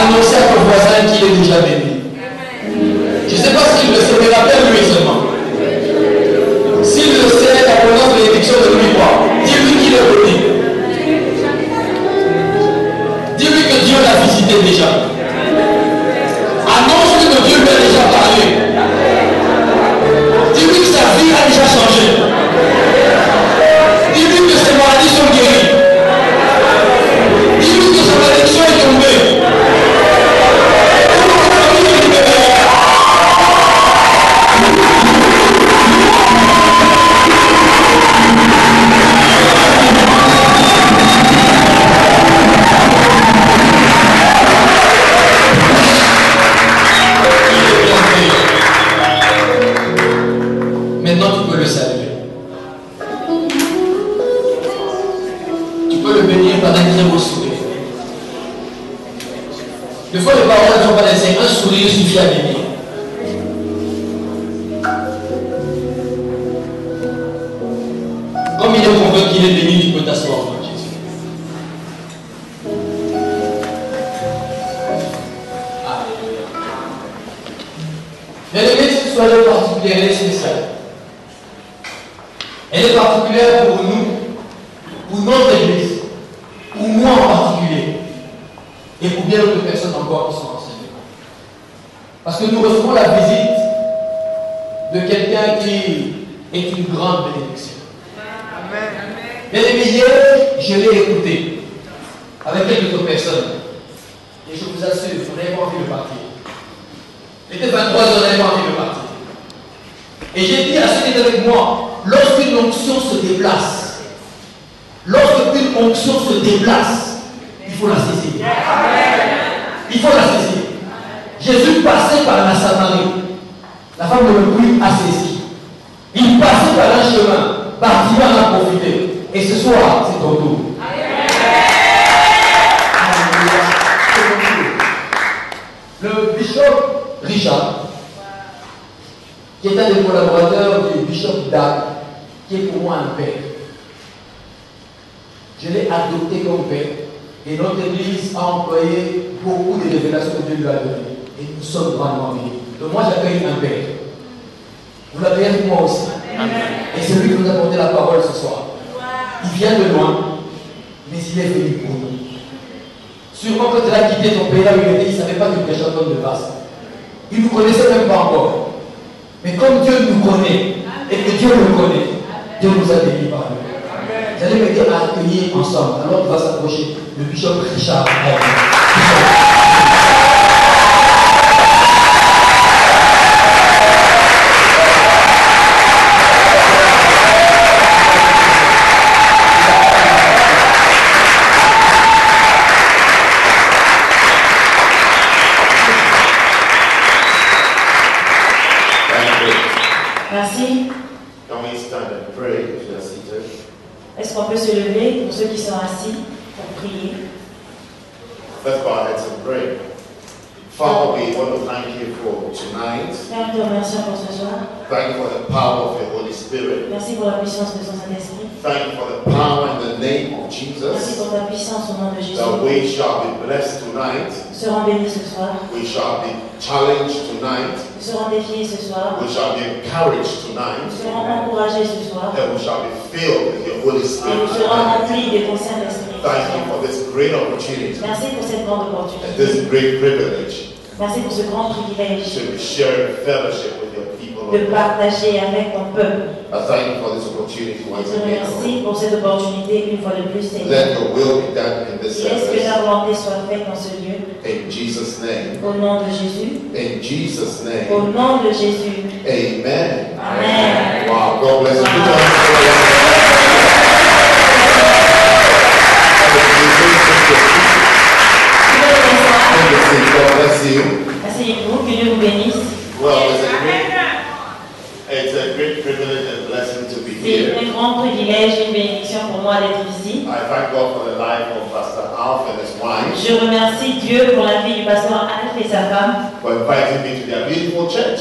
annoncer à ton voisin qu'il est déjà béni. Je ne sais pas s'il le sait, mais rappelle-lui seulement. S'il le sait, la prononce de l'édiction de lui quoi. Dis-lui qu'il est béni. Dis-lui que Dieu l'a visité déjà. Annonce-lui que Dieu lui a déjà parlé. Dis-lui que sa vie a déjà changé. Dis-lui que ses maladies sont guéries. Dis-lui que sa malédiction est tombée. Maintenant, tu peux le saluer. Tu peux le bénir par un très beau sourire. Des fois, les paroles ne sont pas laissées. Un sourire suffit à bénir. Comme il est convaincu qu'il est béni, tu peux t'asseoir devant Jésus. Alléluia. Mais l'église, cette soirée particulière, elle est spéciale. Elle est particulière pour nous, pour notre église, pour moi en particulier, et pour bien d'autres personnes encore qui sont enseignées. Parce que nous recevons la visite de quelqu'un qui est une grande bénédiction. Bien aimé, hier, je l'ai écouté avec quelques autres personnes. Et je vous assure, vous n'avez pas envie de partir. Il était 23h, vous n'avez pas envie de partir. Et j'ai dit à ceux qui étaient avec moi, lorsqu'une onction se déplace, il faut la saisir. Il faut la saisir. Jésus passait par la Samarie. La femme de l'Église a saisi. Il passait par un chemin. Bartimée en a profité. Et ce soir, c'est ton tour. Le bishop Richard, qui est un des collaborateurs du bishop Dag, qui est pour moi un père. Je l'ai adopté comme père. Et notre église a employé beaucoup de révélations que Dieu lui a données. Et nous sommes grandement bénis. Donc moi j'accueille un père. Vous l'avez avec moi aussi. Amen. Et c'est lui qui nous a apporté la parole ce soir. Il vient de loin, mais il est venu pour nous. Sûrement quand il a quitté ton pays là où il était, il ne savait pas que tu étais chanteur de basse. Il ne nous connaissait même pas encore. Mais comme Dieu nous connaît, et que Dieu le connaît, Dieu nous a bénis par lui. Vous allez m'aider à accueillir ensemble. Alors il va s'approcher le bishop Richard. Merci. Can we stand and pray if you are seated? Est-ce qu'on peut se lever pour ceux qui sont assis pour prier? Let's bow our heads and pray. Father, we want to thank you for tonight. Père, nous te remercions pour ce soir. Thank you for the power of your Holy Spirit. Merci pour la puissance de son Saint-Esprit. Thank you for the power in the name of Merci Jesus. pour ta puissance au nom de Jésus. That we shall be blessed tonight. Nous serons bénis ce soir. We shall be challenged tonight. Nous serons défiés ce soir. We shall be encouraged Nous tonight. serons encouragés ce soir. And we shall be filled with your Holy Et Spirit nous serons tonight. remplis de ton Saint-Esprit. Thank you for this great opportunity Merci pour cette grande and opportunité. this great privilege Merci pour ce grand privilège to be sharing fellowship with your people. de partager avec ton peuple. I thank you for this opportunity Je once te again. remercie pour cette opportunité une fois de plus, Seigneur. Let your will be done in this Laisse que service. ta volonté soit faite dans ce lieu. In Jesus' name. Au nom de Jésus. In Jesus' Au name. nom de Jésus. Amen. Amen. Wow. God bless you. Wow. God bless you. Asseyez-vous, que Dieu vous bénisse. Well, it's a great privilege and blessing to be C'est here. un grand privilège, une bénédiction pour moi d'être ici. I thank God for the life of Pastor Alf and his wife Je remercie Dieu pour la vie du pasteur Alf et sa femme for inviting me to their beautiful church.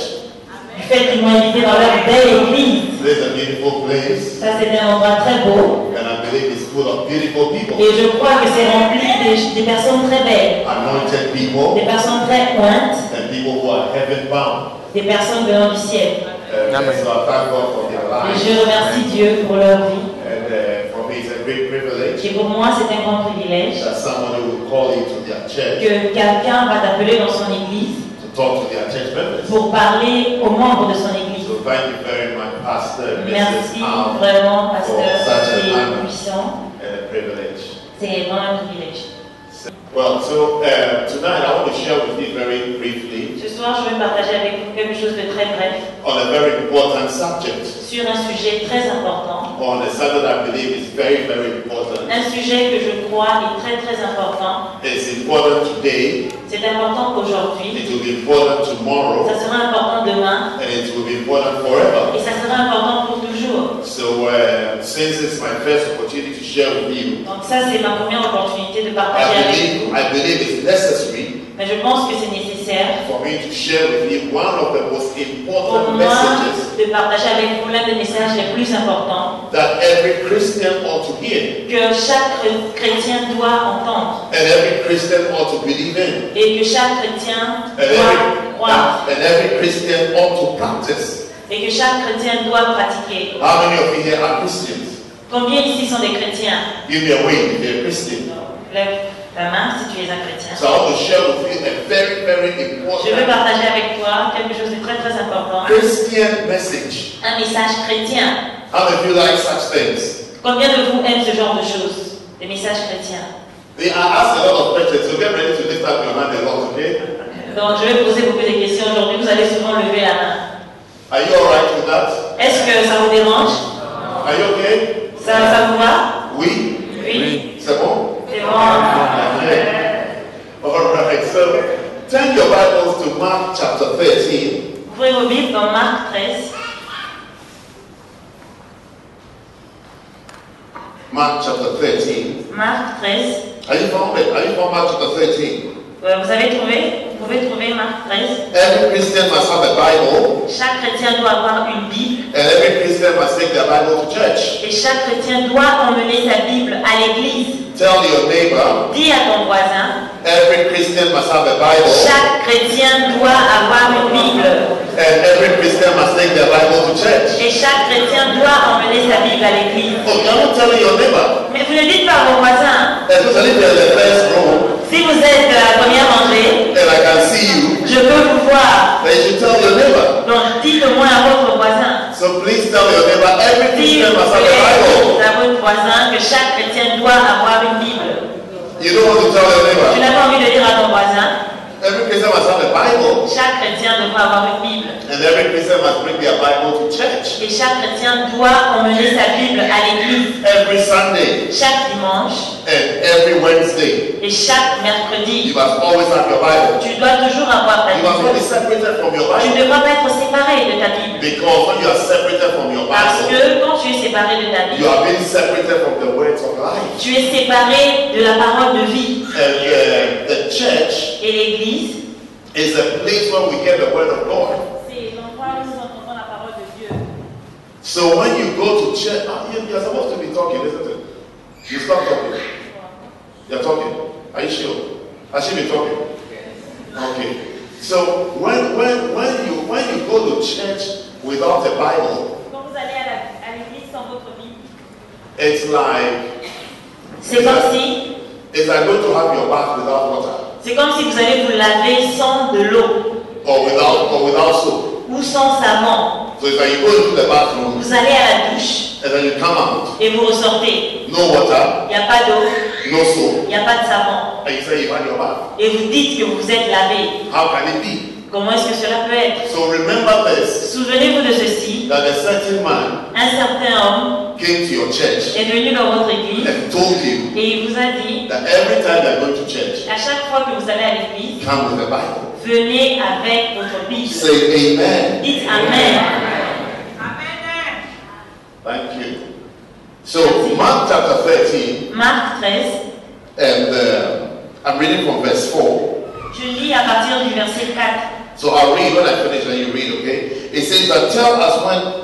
du fait qu'ils m'ont invité dans leur belle église. This is a beautiful place, Ça, c'est un endroit très beau. and I believe it's full of beautiful people, Et je crois que c'est rempli des personnes très belles, anointed people, des personnes très pointes, and people who are heaven bound. des personnes venant du ciel. And so I thank God for their Et lives. je remercie Dieu pour leur vie. And for me, it's a great privilege Et pour moi, c'est un grand privilège that somebody will call you to their church que quelqu'un va t'appeler dans son église to talk to their church members. pour parler aux membres de son église. So thank you very much, Pastor, Mrs. Merci Al, vraiment, for pasteur, such an c'est honor puissant. and a privilege. C'est vraiment un privilège. Well, so tonight I want to share with you very briefly Ce soir, je vais partager avec vous quelque chose de très bref on a very important subject, sur un sujet très important. on a subject I believe is very, very important. Un sujet que je crois est très très important. It's important today, C'est important aujourd'hui, it will be important tomorrow, ça sera important demain and it will be important forever. et ça sera important pour toujours. So since it's my first opportunity to share with you, Donc ça, c'est ma première opportunité de partager avec vous. I believe it's necessary Mais je pense que c'est nécessaire for me to share with you one of the most pour important moi messages de partager avec vous l'un des messages les plus importants that every Christian ought to hear que chaque chrétien doit entendre and every Christian ought to believe in et que chaque chrétien and doit croire every Christian ought to practice. et que chaque chrétien doit pratiquer. How many of you here are Christians? Combien ici sont des chrétiens? Give me a wave if you're a Christian. Lève ta main si tu es un chrétien. So I want to share with you a very, very Je veux important partager avec toi quelque chose de très très important. Christian message. Un message chrétien. How many of you like such things? Combien de vous aiment ce genre de choses? Des messages chrétiens. I asked a lot of questions, so get ready to lift up your hand a lot, okay? Donc je vais poser beaucoup de questions aujourd'hui. Vous allez souvent lever la main. Are you alright with that? Est-ce que ça vous dérange? Are you okay? Ça vous va? Oui? Oui. C'est bon? C'est bon. Okay. Alright, so turn your Bibles to Mark chapter 13. Ouvrez vos Bibles dans Marc 13. Mark chapter 13. Marc 13. Are you found it? Are you found Mark chapter 13? Vous avez trouvé? Vous pouvez trouver Marc 13. Every Christian must have a Bible, Chaque chrétien doit avoir une Bible and every Christian must take their Bible to church. et chaque chrétien doit emmener sa Bible à l'église. Tell your neighbor, Dis à ton voisin, every Christian must have a Bible, chaque chrétien doit avoir une Bible and every Christian must take their Bible to church. et chaque chrétien doit emmener sa Bible à l'église. Oh, you're not telling your neighbor. Mais vous ne dites pas à vos voisins. Especially if you're in the first row, Si vous êtes à la première rangée, and I can see you, je peux vous voir. then you should tell your neighbor. Donc dites au moins à votre voisin. So please tell your neighbor, every Dites Christian must have a Bible. à votre voisin que chaque chrétien doit avoir une Bible. You don't want to tell your Tu neighbor, n'as pas envie de dire à ton voisin, every Christian must have a Bible, chaque chrétien devra avoir une Bible. and every Christian must bring their Bible to church Et chaque chrétien doit emmener sa Bible à l'église every Sunday chaque dimanche and every Wednesday. et chaque You mercredi. must always have your Bible. Tu dois toujours avoir ta You must not be Bible. separated from your Tu ne Bible, devras pas être séparé de ta Bible. because when you are separated from your Parce Bible, que quand tu es séparé de ta you Bible, are being separated from the words of life. tu es séparé de la parole de vie. And the church Et l'église, is a place where we get the word of God. c'est l'endroit où nous entendons la parole de Dieu. So when you go to church, you're supposed to be talking, isn't it? You stop talking. You're talking. Are you sure? I should be talking. Okay. So when you go to church without a Bible, Quand vous allez à l'église sans votre Bible, it's like c'est comme si going to have your bath without water c'est comme si vous allez vous laver sans de l'eau or without soap. ou sans savon. So it's like you go into the bathroom Vous allez à la douche and then you come out, et vous ressortez. no water, Il n'y a pas d'eau, no soap, il n'y a pas de savon. and you say you've had your bath. Et vous dites que vous êtes lavé. How can it be? Comment est-ce que cela peut être? So remember this, Souvenez-vous de ceci. that a certain man Un certain homme came to your church est venu dans votre église and told you et il vous a dit, that every time you're going to church, à chaque fois que vous allez à l'église, come with a Bible. venez avec votre Bible. Say amen. Dites Amen. Thank you. So Mark chapter 13, Marc 13, and I'm reading from verse 4. je lis à partir du verset 4. So I'll read when I finish and you read, okay? It says that tell us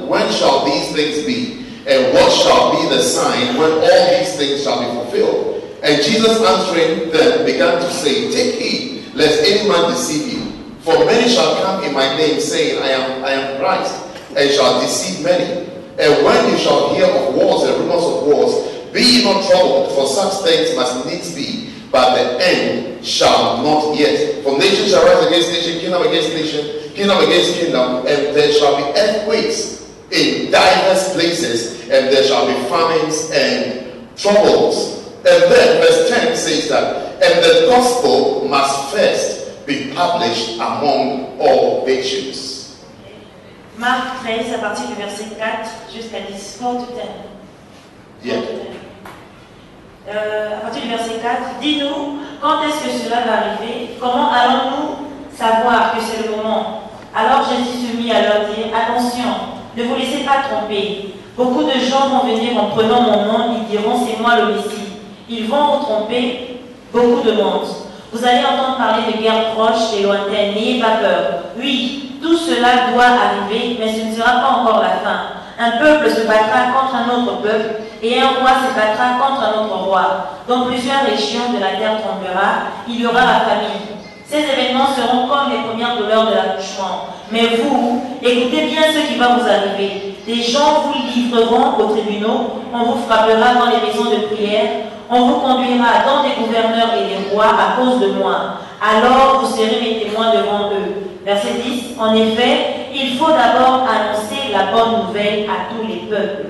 when shall these things be, and what shall be the sign when all these things shall be fulfilled? And Jesus answering them began to say, take heed, lest any man deceive you. For many shall come in my name, saying, I am Christ, and shall deceive many. And when you shall hear of wars and rumors of wars, be ye not troubled, for such things must needs be, but the end shall not yet. For nation shall rise against nation, kingdom against nation, kingdom against kingdom, and there shall be earthquakes in diverse places, and there shall be famines and troubles. And then verse 10 says that, and the gospel must first be published among all nations. Marc 13 à partir du verset 4 jusqu'à 10. 4 to 10. Yeah. À partir du verset 4, dis-nous, quand est-ce que cela va arriver? Comment allons-nous savoir que c'est le moment? Alors Jésus se mit à leur dire, attention, ne vous laissez pas tromper. Beaucoup de gens vont venir en prenant mon nom, ils diront c'est moi le Messie. Ils vont vous tromper beaucoup de monde. Vous allez entendre parler de guerres proches et lointaines, n'ayez pas peur. Oui, tout cela doit arriver, mais ce ne sera pas encore la fin. Un peuple se battra contre un autre peuple, et un roi se battra contre un autre roi. Dans plusieurs régions de la terre tremblera, il y aura la famine. Ces événements seront comme les premières douleurs de l'accouchement. Mais vous, écoutez bien ce qui va vous arriver. Des gens vous livreront aux tribunaux, on vous frappera dans les maisons de prière, on vous conduira dans des gouverneurs et des rois à cause de moi. Alors vous serez mes témoins devant eux. Verset 10. En effet, il faut d'abord annoncer la bonne nouvelle à tous les peuples.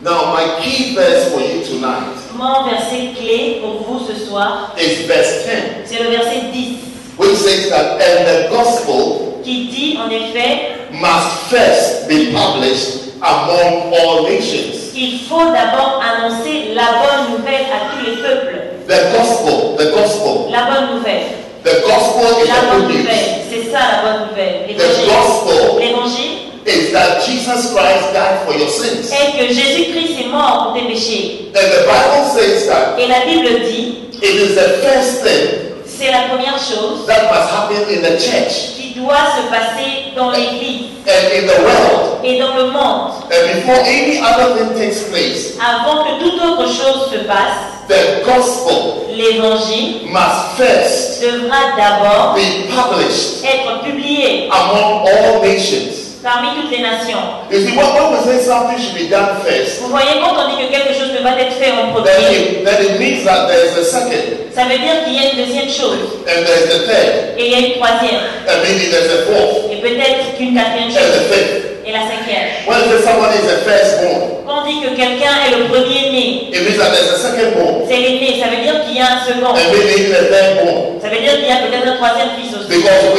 Now my key verse for you tonight Mon verset clé pour vous ce soir, is verse 10, c'est le verset 10, which says that, and the gospel qui dit en effet, must first be published among all nations. il faut d'abord annoncer la bonne nouvelle à tous les peuples. The gospel, La bonne nouvelle. the gospel is La the bonne good news. nouvelle. C'est ça la bonne nouvelle. The gospel L'évangile is that Jesus Christ died for your sins. est que Jésus-Christ est mort pour tes péchés. And the Bible says that Et la Bible dit, it is the first thing c'est la première chose that must happen in the church qui doit se passer dans l'Église and in the world. et dans le monde. And before any other thing takes place, Avant que toute autre chose se passe, the gospel l'Évangile must first devra d'abord be published être publié among all nations. parmi toutes les nations. You see, when we say something should be done first, Vous voyez, quand on dit que quelque chose doit être fait en premier, then it means that there is a second, ça veut dire qu'il y a une deuxième chose, and there is the third, et il y a une troisième, and maybe there's a fourth, et peut-être qu'une quatrième and chose, the fifth. et la cinquième. When we say somebody is the firstborn, Quand on dit que quelqu'un est le premier-né, it means that there's a secondborn, c'est l'aîné, ça veut dire qu'il y a un second, and maybe even a thirdborn. ça veut dire qu'il y a peut-être un troisième fils aussi. Because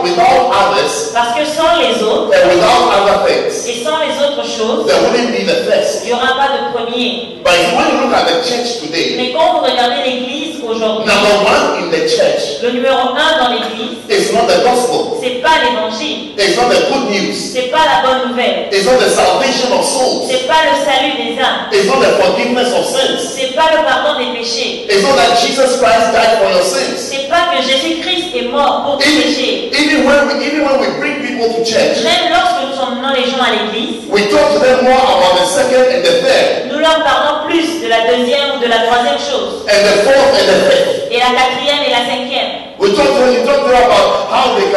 without others Parce que sans les autres, and without other things, et sans les autres choses, there wouldn't be the first. il n'y aura pas de premier. But when you look at the church today, Mais quand vous regardez l'église aujourd'hui, number one in the church le numéro 1 dans l'église, is not the gospel, c'est pas l'évangile, it's not the good news, c'est pas la bonne nouvelle, it's not the salvation of souls, c'est pas le salut des âmes, it's not the forgiveness of sins, c'est pas le pardon des péchés, it's not that Jesus Christ died for your sins. c'est pas que Jésus-Christ est mort pour tes péchés. Even when we bring people to church, Même lorsque nous emmenons les gens à l'église, we talk to them more about the second and the third, nous leur parlons plus de la deuxième ou de la troisième chose, and the fourth and the fifth. et la quatrième et la cinquième. We talk to them about how they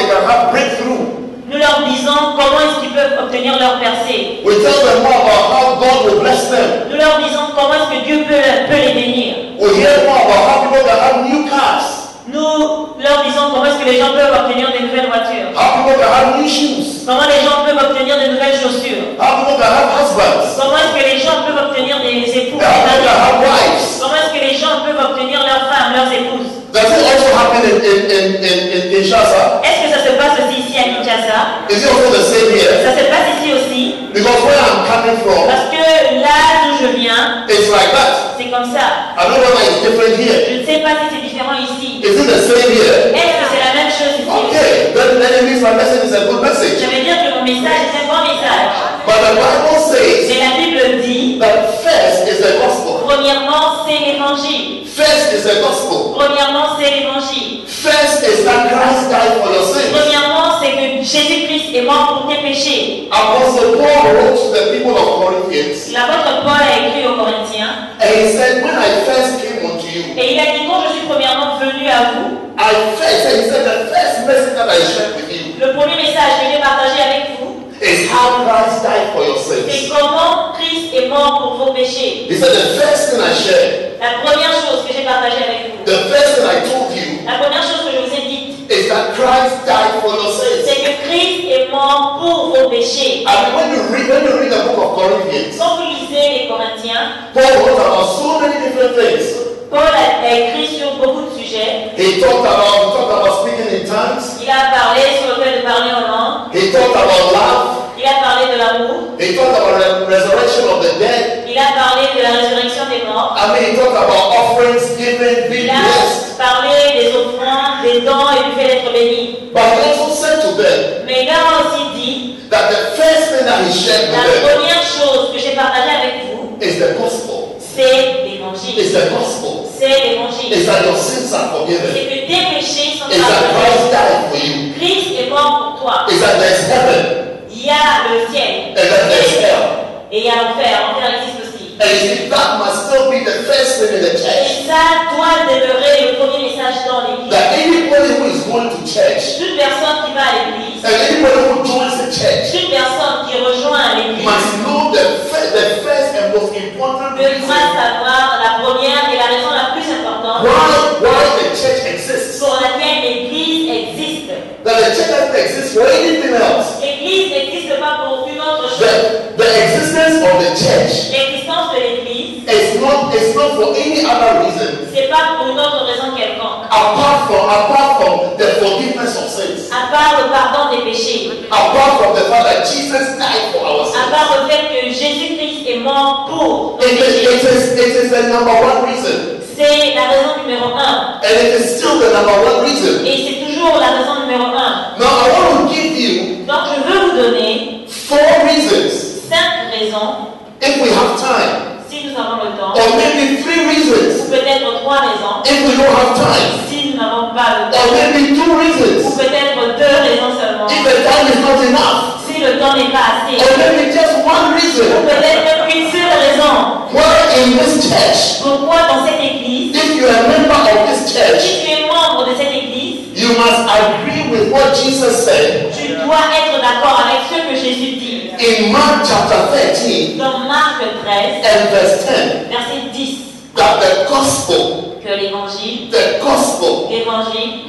can have breakthrough. Nous leur disons comment est-ce qu'ils peuvent obtenir leur percée. We tell them more about how God will bless them. Nous leur disons comment est-ce que Dieu peut les bénir. We hear more about how people can have new cars, Nous leur disons comment est-ce que les gens peuvent obtenir de nouvelles voitures. how people can have new shoes, Comment les gens peuvent obtenir de nouvelles chaussures. how people can have husbands, Comment est-ce que les gens peuvent obtenir des époux, how people can have wives. Comment est-ce que les gens peuvent obtenir leurs femmes, leurs épouses. Does it also happen in Kinshasa? Est-ce que ça se passe aussi ici à Kinshasa? Is it also the same here? Ça se passe ici aussi. Because where I'm coming from, Parce que là d'où je viens, it's like that. c'est comme ça. I don't know whether it's different here. Je ne sais pas si c'est différent ici. Is it the same here? Est-ce que c'est la même chose ici aussi? Okay, then it means my message is a good message. Ça veut dire que mon message est un bon message. But the Bible says Mais la Bible dit, that first is the gospel. premièrement, c'est l'évangile. First is the gospel. Premièrement, c'est l'évangile. First is that Christ died for your sins. Premièrement, c'est que Jésus-Christ est mort pour tes péchés. Apostle Paul wrote to the people of Corinthians, L'apôtre Paul a écrit aux Corinthiens and he said, when I first came unto you, et il a dit quand je suis premièrement venu à vous, he said, the first message that I shared with you le premier message que j'ai partagé avec vous, is how Christ died for your c'est sins. comment Christ est mort pour vos péchés. He said, the first thing I shared, La première chose que j'ai partagée avec vous, the first thing I told you la première chose que je vous ai dite, is that Christ died for your sins. c'est que Christ est mort pour vos péchés. And when you read the book of Corinthians, Quand vous lisez les Corinthiens, Paul wrote about so many different things. Paul a écrit sur beaucoup de sujets. He talked about speaking in tongues. Il a parlé sur le fait de parler en langue. He talked about love. Il a parlé de l'amour. He talked about the resurrection of the dead. Il a parlé de la résurrection des morts. I mean, he talked about offerings given, being Il a blessed. parlé des offrandes, des dons et du fait d'être béni. But he also said to them Mais il a aussi dit, that the first thing that he shared la with them première chose que j'ai partagée avec vous, is the gospel. c'est l'évangile. Is the gospel. C'est l'évangile. Is that your sins are forgiven. C'est que tes péchés sont Is that Christ pardonnés. died for you. Christ est mort pour toi. Is that there's heaven. Il y a le ciel. And that there's hell. Et il y a l'enfer. L'enfer existe aussi. And you see, that must still be the first thing in the church. Et ça doit demeurer le premier message dans l'église. That anybody who is going to church, Toute personne qui va à l'église, and anybody who joins the church, toute personne qui rejoint l'église, must know the first and most important devra reason savoir la première et la raison la plus importante why the church exists. pour laquelle l'église existe. That the church doesn't exist for anything else. L'église n'existe pas pour une autre chose. The existence of the church L'existence de l'église, is not for any other reason c'est pas pour une autre raison quelconque. apart from the forgiveness of sins. À part le pardon des péchés, Apart from the fact that Jesus died for our à sins. part le fait que Jésus-Christ est mort pour nos It péchés. is the number one reason. C'est la raison numéro 1. And it is still the number one reason. Et c'est toujours la raison numéro 1. Now I want to give you Donc je veux vous donner 4 reasons, 5 raisons, if we have time, si nous avons le temps, or maybe 3 ou reasons, peut-être 3 raisons, if we don't have time, si nous n'avons pas le or temps, maybe 2 ou reasons, peut-être 2 raisons seulement, if the time is not enough, si le temps n'est pas assez, or maybe just 1 ou reason. peut-être même une seule raison. Why in this church, Pourquoi dans cette église, if you are a member of this church, si tu es membre de cette église, you must agree with what Jesus said tu dois être d'accord avec ce que Jésus dit in Mark chapter 13 dans Marc 13, and verse 10, verset 10, that the gospel, que l'évangile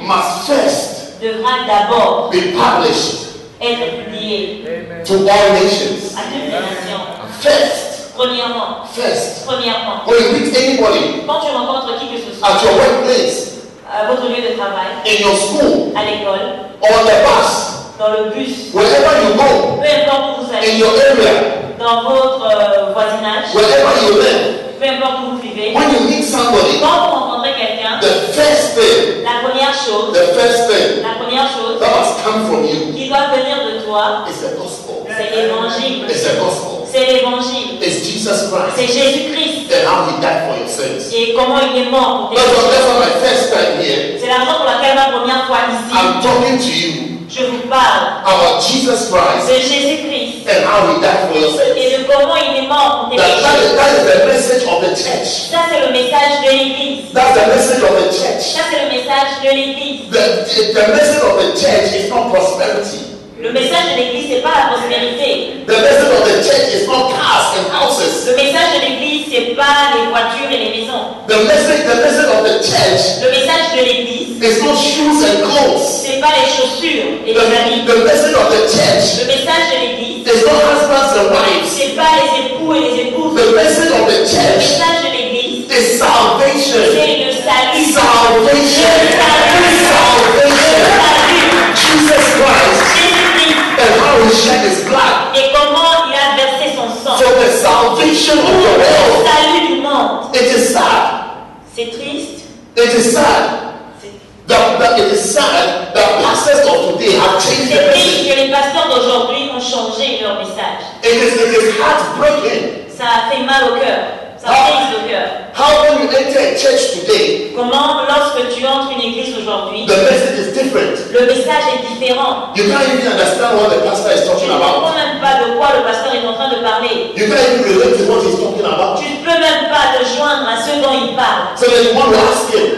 must first devra d'abord be published être publié to all nations. à toutes les nations. First, Premièrement, when you meet anybody quand tu rencontres qui que ce soit, at your workplace, à votre lieu de travail, in your school, à l'école, on the bus, dans le bus, wherever you go, peu importe où vous in allez, your area, dans votre voisinage, wherever you live, peu importe où vous vivez, when you meet somebody, quand vous rencontrez quelqu'un, the first thing la première chose that must come from you qui doit venir de toi, is the gospel. c'est l'évangile. It's the gospel. C'est l'évangile. It's Jesus C'est Christ Jésus-Christ. and how he died for your sins. Et comment il est mort pour tes That's péchés. why my first time here, C'est la raison pour laquelle ma première fois ici, I'm talking to you je vous parle about Jesus Christ de Jésus-Christ and how he died for your sins. et de comment il est mort pour tes That péchés. is the message of the church. Ça, c'est le message de l'Église. That's the message of the church. Ça, c'est le message de l'Église. The message of the church is not prosperity. Le message de l'Église, c'est pas la prospérité. The message of the church is not cars and houses. Le message de l'Église, c'est pas les voitures et les maisons. The message of the church Le message de l'Église, is not shoes and clothes. c'est pas les chaussures et les habits. The message of the church Le message de l'Église, is not husbands and wives. c'est pas les époux et les épouses. The message of the Le church message de l'Église, is salvation. c'est le salut. Salvation. Jesus Christ Jésus-Christ and how he shed his blood et comment il a versé son sang for the salvation of pour the le world. salut du monde. It is sad. C'est triste. It is sad that it is sad that pastors of today have changed the C'est triste message. que les pasteurs d'aujourd'hui ont changé leur message. It is heartbreaking. Ça a fait mal au cœur. Ça brise le cœur. How when you enter a church today, Comment, lorsque tu entres une église aujourd'hui, the message is different. different. Le message est différent. You can't even understand what the pastor is Tu talking ne comprends about. même pas de quoi le pasteur est en train de parler. You can't even relate to what he's talking about. Tu ne peux même pas te joindre à ce dont il parle. So then you want to ask him.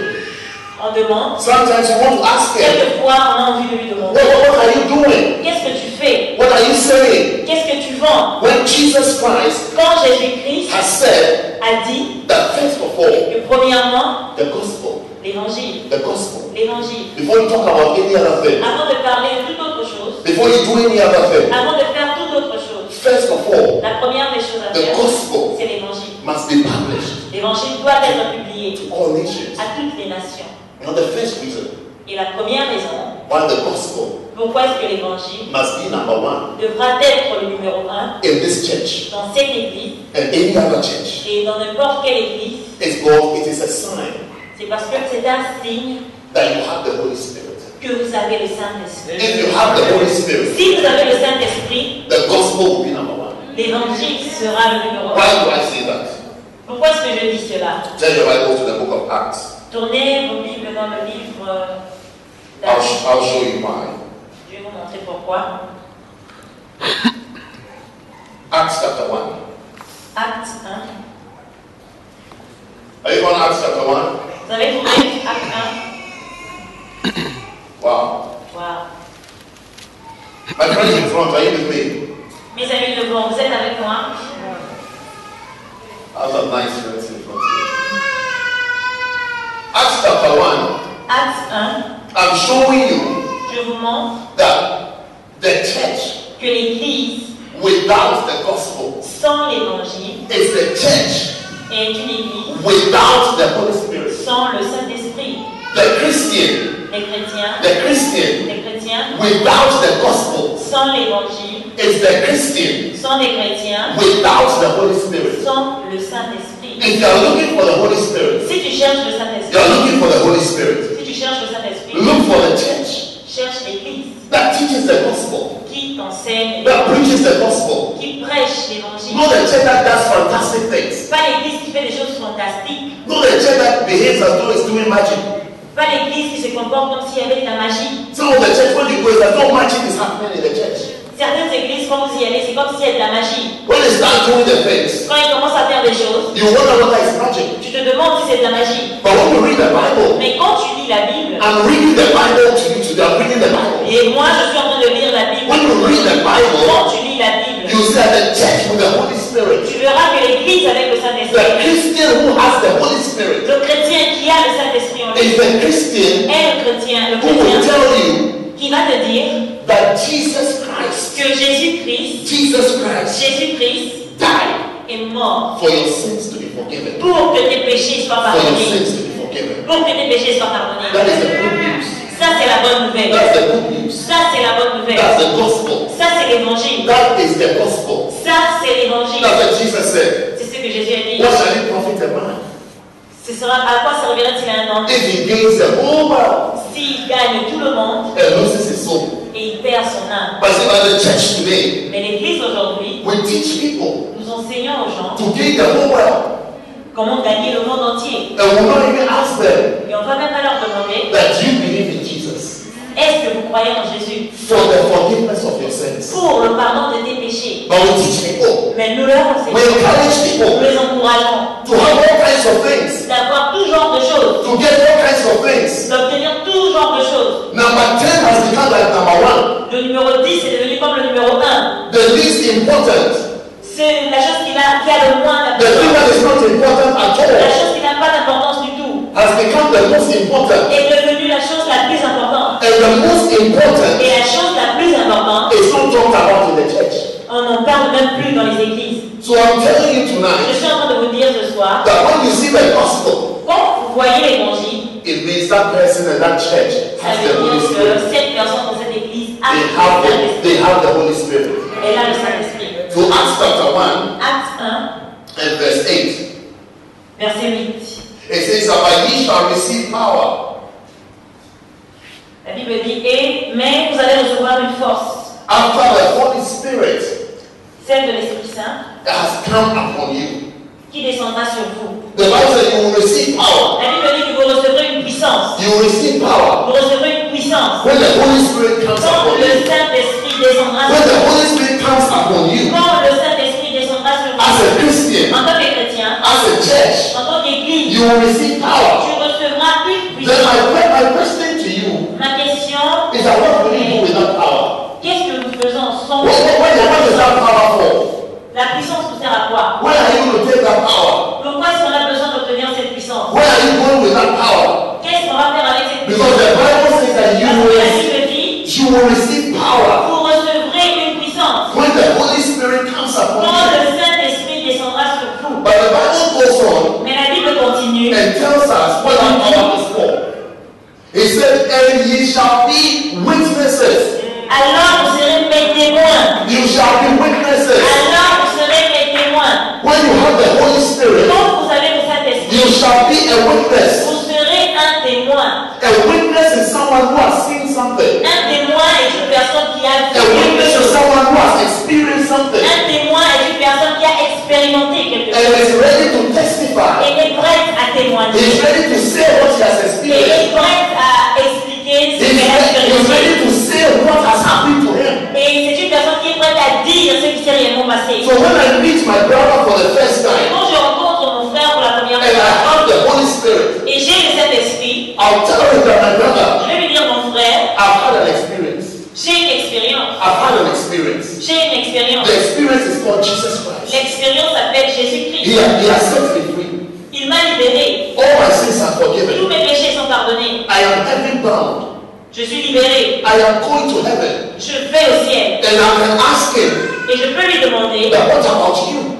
On demande. Sometimes you want to ask him, Quelquefois, on a envie de lui demander. what are you doing? Qu'est-ce que tu fais? What are you saying? Qu'est-ce que tu vends? When Jesus Christ Quand Jésus-Christ has said a dit that first of all, que premièrement, the gospel, l'évangile, the gospel. l'évangile. Before you talk about any other thing, Avant de parler de toute autre chose, before you do any other thing, avant de faire toute autre chose, first of all, la première des choses à the faire, gospel c'est l'évangile. must be published L'évangile doit être publié to all nations. à toutes les nations. Now the first reason Et la première raison, why the gospel pourquoi est-ce que l'évangile must be number one devra être le numéro 1 in this church dans cette église and any other church et dans n'importe quelle église, is because it is a sign c'est parce que c'est un signe that you have the Holy Spirit. que vous avez le Saint-Esprit. If you have the Holy Spirit, Si vous avez le Saint-Esprit, the gospel will be number one. l'évangile sera le numéro 1. Why do I say that? Pourquoi est-ce que je dis cela? Turn your Bible to the book of Acts. Tournez vos Bibles dans le livre I'll d'Actes. show you why. Je vais vous montrer pourquoi. Acts chapter 1. Acte 1. Are you on Acts chapter 1? Vous avez trouvé Acte 1? Wow. Wow. My friend in front, are you with me? Mes amis de blanc, vous êtes avec moi? That's a nice friends in front of you. Acts chapter 1. Acte 1. I'm showing you Je vous montre that the church que l'Église, without the gospel sans l'Évangile, is the church est une Église without the Holy Spirit. sans le Saint-Esprit. The Christian Les chrétiens, without the gospel sans l'Évangile, is the Christian sans les chrétiens, without the Holy Spirit. sans le Saint-Esprit. If you are looking for the Holy Spirit, Si tu cherches le you Saint-Esprit, are looking for the Holy Spirit. si tu cherches le Saint-Esprit, Look for the church cherche l'Église that teaches the gospel, qui t'enseigne, that preaches the gospel. qui prêche l'Évangile. Not the church that does fantastic things. Pas l'Église qui fait des choses fantastiques. Not the church that behaves as though it's doing magic. Pas l'Église qui se comporte comme s'il y avait de la magie. Some of the church, when you go, there's no magic is happening in the church. Certaines églises, quand vous y allez, c'est comme s'il y avait de la magie. When they start doing the things, Quand ils commencent à faire des choses, you wonder whether it's magic. tu te demandes si c'est de la magie. But when you read the Bible, Mais quand tu lis la Bible, I'm reading the Bible to you today. I'm reading the Bible. et moi je suis en train de lire la Bible, When you read the Bible, quand tu lis la Bible, you see that the church with the Holy Spirit, tu verras que l'église avec le the Saint-Esprit, Christian who has the Holy Spirit, le chrétien qui a le Saint-Esprit en lui, is the Christian est le chrétien who will tell you qui va te dire that Jesus Christ que Jésus-Christ died est mort for your sins to be forgiven. pour que tes péchés soient For your pardonnés. sins to be forgiven. Pour que tes péchés soient pardonnés. That is the good news. Ça, c'est la bonne nouvelle. That's the good news. Ça, c'est la bonne nouvelle. That's the gospel. Ça, c'est l'évangile. That is the gospel. Ça, c'est l'évangile. That's what Jesus said. C'est ce que Jésus a dit. What shall it profit a man Ce sera, à quoi servira-t-il à un homme if he gains the whole world s'il gagne tout le monde and loses his soul? et il perd son âme? But see, by the church today, Mais l'Église aujourd'hui, we teach people nous enseignons aux gens to gain the whole world, comment gagner le monde entier. and we'll not even ask them Et on ne va même pas leur demander, that you believe in Jesus est-ce que vous croyez en Jésus for the forgiveness of your sins. pour le pardon de tes péchés? But we teach people, Mais nous leur we enseignons, encourage nous people les encourageons to have all kinds of things, d'avoir tout genre de choses, to get all kinds of things. d'obtenir tout genre de choses. Number 10 has become like number 1. Le numéro 10 est devenu comme le numéro 1. The least important, C'est la chose qui a le moins the thing that d'importance. is not important at La all, chose qui n'a pas d'importance du tout has become the most important. est devenue la chose la plus importante. And the most important Et la chose la plus importante, is not talked about in the church. on n'en parle même plus dans les églises. So I'm telling you Je tonight suis en train de vous dire ce soir, that when you see the gospel, quand vous voyez l'évangile, it means that person in that church ça has veut the Holy dire Spirit. que cette personne dans cette église a They le have Saint-Esprit. they have the Holy Spirit. Elle a le Saint-Esprit. So Acts chapter 1 Acte 1, and verse 8. verset 8. It says that but ye shall receive power La Bible dit, mais vous allez recevoir une force, after the Holy Spirit celle de l'Esprit Saint, has come upon you. qui descendra sur vous. The Bible says you will receive power. La Bible dit que vous recevrez une puissance. You will receive power Vous recevrez une puissance puissance. When the Holy Spirit comes Quand upon le you, Saint-Esprit descendra when sur the vous. Holy Spirit comes upon you, Quand le Saint-Esprit descendra sur as vous. a Christian, En tant que chrétien, as a church, en tant qu'église, you will receive power. tu recevras une Then puissance. my question to you Ma question is that what will you do with that power? qu'est-ce que nous faisons sans What is that power for? la puissance nous sert à quoi? Where are you going to take that power? Pourquoi est-ce qu'on a besoin d'obtenir cette puissance? Where are you going with that power? Qu'est-ce qu'on va faire avec cette Because puissance? the Bible says that Parce que la Bible dit, you will receive power vous recevrez une puissance when the Holy Spirit comes upon quand you. le Saint-Esprit descendra sur vous. But the Bible goes on Mais la Bible continue. and tells us what that power is for. It said, and ye shall be witnesses. Alors vous serez mes témoins. You shall be witnesses. Alors vous serez mes témoins. When you have the Holy Spirit, Quand vous avez le Saint-Esprit, you shall be a witness. vous serez un témoin. A witness is someone who has seen something. Un témoin est une personne qui a A vu witness quelque is chose. someone who has experienced something Un témoin est une personne qui a expérimenté quelque and chose is ready to testify. et est prête à témoigner. He is ready to say what he has Et est experienced. prête à expliquer ce He qu'elle a is ready expérimenté. to say what has happened to him. Et c'est une personne qui est prête à dire ce qui s'est réellement passé. So when I meet my brother for the first time Quand je rencontre mon frère pour la première and I fois have the Holy Spirit, et j'ai le Saint-Esprit, I'll tell him that my brother, je vais lui dire mon frère, I've had an experience. j'ai une expérience. I've had an experience. J'ai une expérience. The experience is called Jesus Christ. L'expérience s'appelle Jésus-Christ. He has set me free. Il m'a libéré. All my sins are Tous forgiven. mes péchés sont pardonnés. I am heaven bound. Je suis libéré. I am going to heaven. Je vais au ciel. And I can ask him, Et je peux lui demander, that what about you?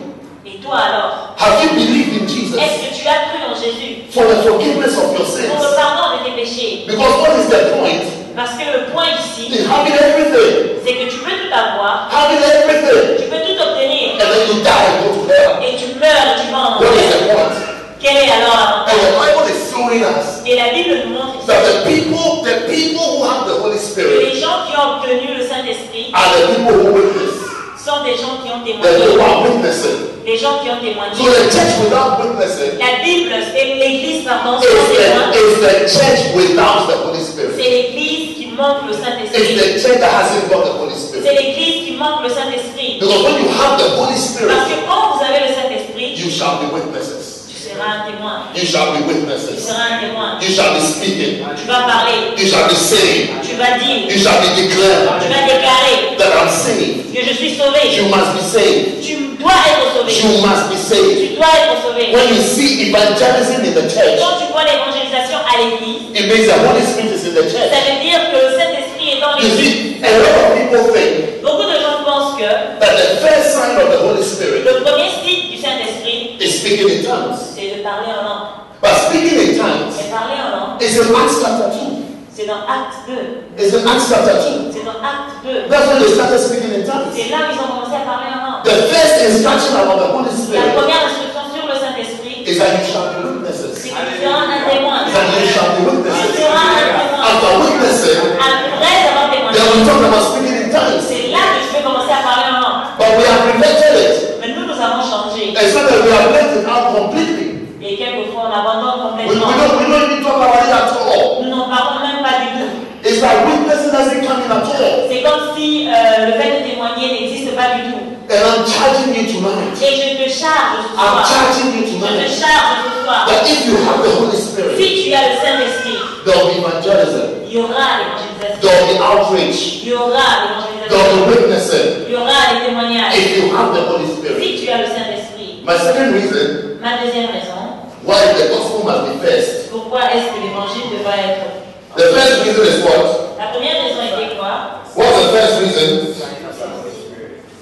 et toi alors, Have you believed in Jesus est-ce que tu as cru en Jésus for the forgiveness of your pour sins? le pardon de tes péchés? Because what is the point? Parce que le point ici, In having everything, c'est que tu peux tout avoir, having everything, tu peux tout obtenir, and then you die and go to hell. et tu meurs et tu vas en What is enfer. the point? Quel est alors And the l'avantage? Bible is showing us Et la Bible nous montre ici that the people who have the Holy que Spirit les gens qui ont obtenu le Saint-Esprit are the people who witness. sont des gens qui ont The people témoigné. who are witnessing. Des gens qui ont So témoigné. the church without witnessing La Bible et l'Église, pardon, is sont témoins. the church without the Holy Spirit. C'est l'Église qui manque le It's Saint-Esprit. the church that hasn't got the Holy C'est Spirit. l'Église qui manque le Saint-Esprit. Because when you have the Holy Parce Spirit, que quand vous avez le Saint-Esprit, you shall be witnesses. tu seras un témoin. You shall be Tu witnesses. seras un témoin. You shall be speaking. Tu vas parler. You shall be saying. Tu vas dire. You shall be Tu declaring vas déclarer that I'm saved. que je suis sauvé. You must be saved. Tu dois être sauvé. You must be saved. Tu dois être sauvé. When you see evangelism in the church, Quand tu vois l'évangélisation à l'église, it means the Holy Spirit is in the ça church. veut dire que le Saint-Esprit est dans You l'église. see, a lot of people think Beaucoup de gens pensent que that the first sign of the Holy Spirit le premier signe du Saint-Esprit, is speaking in tongues. c'est de parler en langue. But speaking in tongues Et parler en langue, is in Acts chapter 2. c'est dans Acte 2. It's in Acts chapter 2. C'est dans Acte 2. That's when they started speaking in tongues. C'est là où ils ont commencé à parler en langue. The first instruction about the Holy La Spirit première instruction sur le Saint-Esprit, is that you shall be witnesses. c'est que tu seras un témoin. Is that you shall be Tu witnesses. seras un témoin. After witnessing, Après avoir témoigné, then we talk about speaking in tongues. c'est là que tu peux commencer à parler en langue. But we have rejected it. Mais nous avons changé. And so that we have left it out completely. Et quelquefois, on abandonne We complètement. don't even talk about it at all. Nous n'en parlons même pas du tout. It's like witnessing doesn't come in at all. C'est comme si le fait de témoigner n'existe pas du tout. And I'm charging you tonight. Et je te charge ce I'm soir. charging you Je te tonight charge ce soir. that if you have the Holy Spirit, Si tu as le Saint-Esprit, there will be evangelism, il y aura l'évangélisation. there will be outreach, Il y aura there l'évangélisation. will be witnessing Il y aura les témoignages. if you have the Holy Spirit. Si tu as le Saint-Esprit. My second reason Ma deuxième raison, why the gospel must be first. pourquoi est-ce que l'évangile devrait être? The first reason is what? La première raison était quoi? What's the first reason?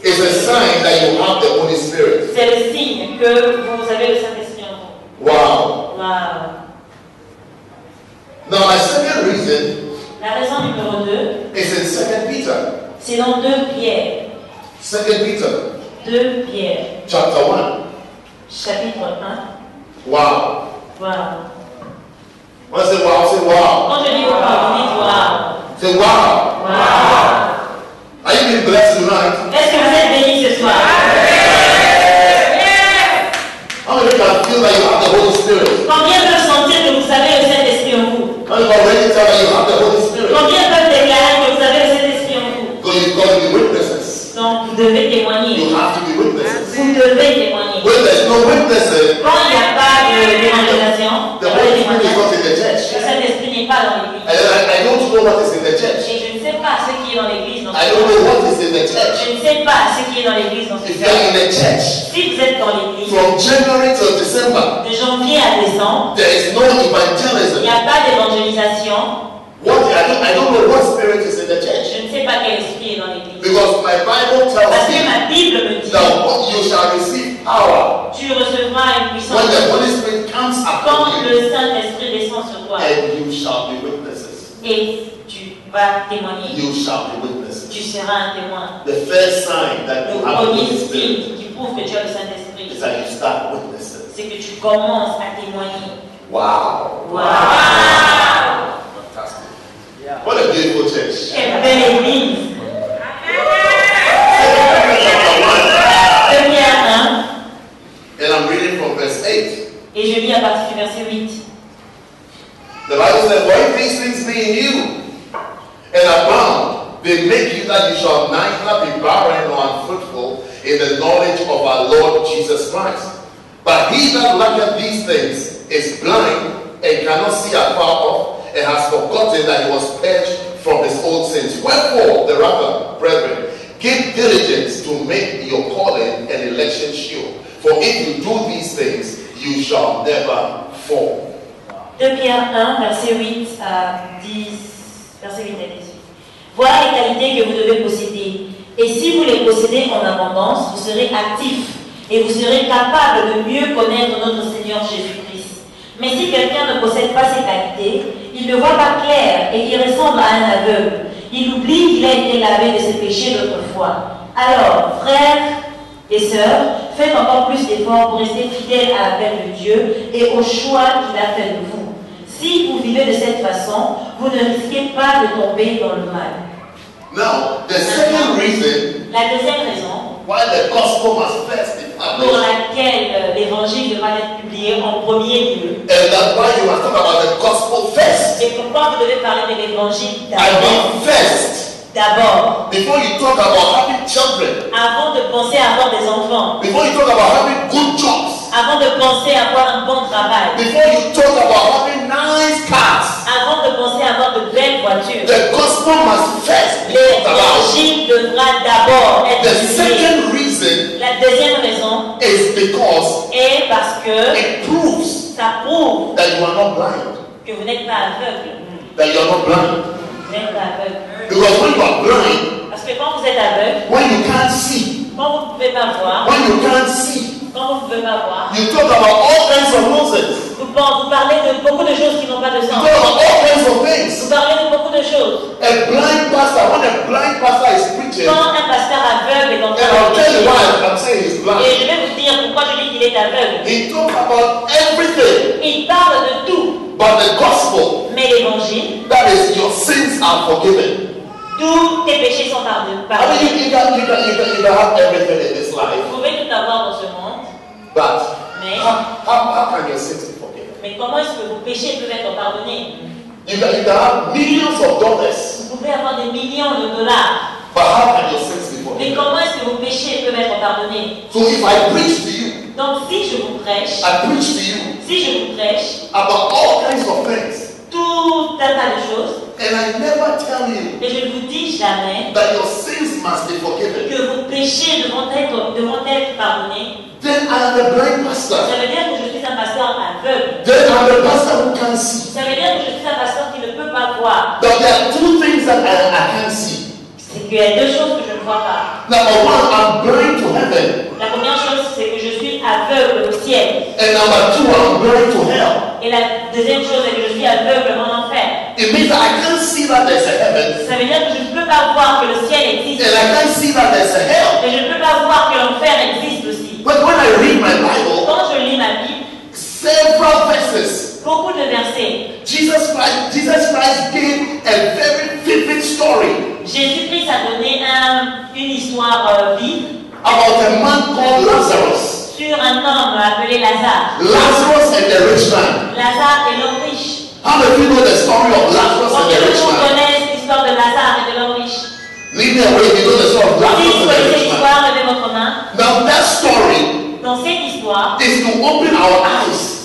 It's a sign that you have the Holy Spirit. C'est le signe que vous avez le Saint-Esprit en vous. Wow. Waouh. Now my second reason La raison numéro 2, is in 2 Peter. c'est dans 2 Pierre. 2 Peter 2 Pierre, chapter 1. chapitre 1. Wow. Waouh. When I say wow, say wow. Quand je dis waouh, vous dites waouh. Say wow. Waouh. Are you being blessed tonight? Est-ce que vous êtes bénis ce soir? How many of you can feel that you have the Holy Spirit? Combien peuvent sentir que vous avez le Saint-Esprit en vous? How many of you already tell that you have the Holy Spirit? Combien devez témoigner. You have to be witnesses. Vous devez témoigner. When there's no witnesses, Quand il n'y a pas d'évangélisation, the Holy Spirit is not in the le church. Saint-Esprit n'est pas dans l'église. And I don't know what is in the church. Et je ne sais pas ce qui est dans l'église dans I ce don't know moment. what is in the church. Je ne sais pas ce qui est dans l'église dans ce If you are in moment. the church, Si vous êtes dans l'église, from January to December, de janvier à décembre, there is no il evangelism. n'y a pas d'évangélisation. I don't know what spirit is in the church. Je ne sais pas quel esprit est dans l'église. Because my Bible Parce tells que me ma Bible me dit, that you shall receive power tu recevras une puissance when the Holy Spirit comes quand upon you, le Saint-Esprit descend sur toi. and you shall be witnesses. Et tu vas témoigner. You shall be witnesses. Tu seras un témoin. The first sign that Le you have the premier Holy Spirit signe qui prouve que tu as le Saint-Esprit, is that you start witnessing. c'est que tu commences à témoigner. Wow. Wow! Fantastic. What a beautiful church. Quelle belle église! Première 1, And I'm reading from verse 8. et je lis à partir du verset 8. The Bible says, for if these things be in you and abound, they make you that you shall neither be barren nor unfruitful in the knowledge of our Lord Jesus Christ. But he that lacketh these things is blind and cannot see afar off, and has forgotten that he was purged from his old sins. Wherefore, the rather, brethren, give diligence to make your calling and election sure. For if you do these things, you shall never fall. 2 Pierre 1, verset 8 à 10, verset 8 à 18. Voilà les qualités que vous devez posséder. Et si vous les possédez en abondance, vous serez actifs et vous serez capables de mieux connaître notre Seigneur Jésus-Christ. Mais si quelqu'un ne possède pas ces qualités, il ne voit pas clair et il ressemble à un aveugle. Il oublie qu'il a été lavé de ses péchés d'autrefois. Alors, frères et sœurs, faites encore plus d'efforts pour rester fidèles à l'appel de Dieu et au choix qu'il a fait de vous. Si vous vivez de cette façon, vous ne risquez pas de tomber dans le mal. Now, the second reason La deuxième raison why the gospel must first be pour published, laquelle l'évangile devra être publié en premier lieu, and that's why you must talk about the gospel first. et pourquoi vous devez parler de l'évangile I d'abord. mean first. D'abord, Before you talk about having children, avant de penser à avoir des enfants, before you talk about having good jobs, avant de penser à avoir un bon travail, before you talk about having nice cars, avant de penser à avoir de belles voitures, the gospel must first be talked about. l'évangile devra d'abord être The publié. second reason La deuxième raison is because est parce que it proves ça prouve that you are not blind. que vous n'êtes pas aveugle. That you are not blind. Vous n'êtes pas aveugle. Because when you are blind, Parce que quand vous êtes aveugle, when you can't see, quand vous ne pouvez pas voir, when you can't see, quand vous ne pouvez pas voir, you talk about all kinds of nonsense. vous parlez de beaucoup de choses qui n'ont pas de You sens. talk about all kinds of Vous things. parlez de beaucoup de choses. A blind pastor, when a blind pastor is preaching, Quand un pasteur aveugle est en and I'll train tell you de why prêcher, I'm saying he's et blind. je vais vous dire pourquoi je dis qu'il est aveugle. He talks about everything, Il parle de tout, but the gospel, mais l'évangile, that is, your sins are forgiven. tous tes péchés sont I mean, pardonnés. you can have everything in this life, Vous pouvez tout avoir dans ce monde, but mais, how can your sins be forgiven? mais comment est-ce que vos péchés peuvent être pardonnés? You can have millions of dollars, Vous pouvez avoir des millions de dollars, but how can your sins be mais forgiven? comment est-ce que vos péchés peuvent être pardonnés? So if I preach to you, Donc si je vous prêche, I preach to you si je vous prêche about all kinds of things, tout un tas de choses, and I never tell you et je ne vous dis jamais that your sins must be forgiven, que vos péchés devront être pardonnés, then I am a blind pastor. ça veut dire que je suis un pasteur aveugle. Then I'm a pastor who can't see. Ça veut dire que je suis un pasteur qui ne peut pas voir. Now there are two things that I can't see. C'est qu'il y a deux choses que je ne vois pas. Number one, I'm blind to heaven. La première chose, c'est que je suis aveugle au ciel. And number two, I'm blind to hell. Et la deuxième chose, c'est que je suis aveugle en enfer. It means that I can't see that there's a heaven, Ça veut dire que je ne peux pas voir que le ciel existe. and I can't see that there's a hell. Et je ne peux pas voir que l'enfer existe aussi. But when I read my Bible, Quand je lis ma Bible, several verses, beaucoup de versets, Jesus Christ gave a very vivid story Jésus-Christ a donné une histoire vive about a man called Lazarus. sur un homme appelé Lazare. Lazarus and the rich man. Lazare et l'homme riche. How many of you know the story of Lazarus and Combien the de rich gens man? connaissent l'histoire de Lazare et de l'homme riche? Leave me away if you know the story of Si Lazarus vous and the connaissez rich man. pouvoir lever votre main. Now that story Dans cette histoire, is to open our eyes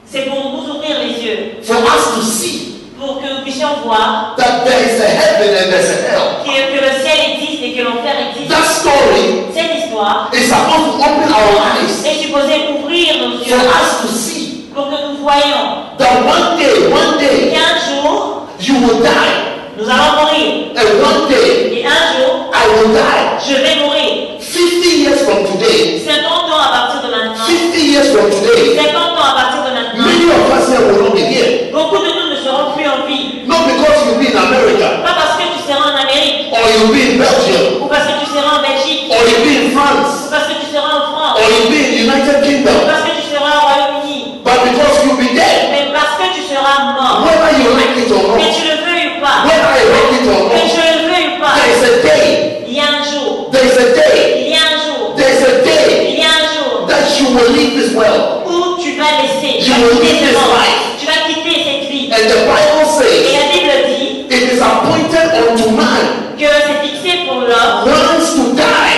c'est pour nous ouvrir les yeux, for us to see pour que nous puissions voir that there is a heaven and there's a hell. que le ciel existe et que l'enfer existe. That story Cette histoire is supposed to open our eyes est supposée ouvrir nos for yeux us to see pour que nous voyions that one day qu'un jour, you will die, nous allons mourir. and one day Et un jour, I will die. je vais mourir. 50 years from today, 50 ans à partir de maintenant. 50 years from today, 50 ans à partir de maintenant. many of us here will not be here. Beaucoup de nous ne seront plus en vie. Not because you'll be in America, Pas parce que tu seras en Amérique, or you'll be in Belgium, ou parce que tu seras en Belgique, or you'll be in ou France, parce que tu seras en France, or you'll be in the United ou Kingdom, parce que tu seras au Royaume-Uni, but because you'll be dead, mais parce que tu seras mort. whether you like it or Que not, tu le veuilles ou pas, whether I like it or que not, je le veuille ou pas, there is a day, il y a un jour, there is a day, il y a un jour, there is a day il y a un jour that you will leave this world. où tu vas laisser, tu You vas will quitter leave ce this monde, life. tu vas quitter cette vie. And the Bible Et says, la Bible dit it is appointed unto man que c'est fixé pour l'homme once to die,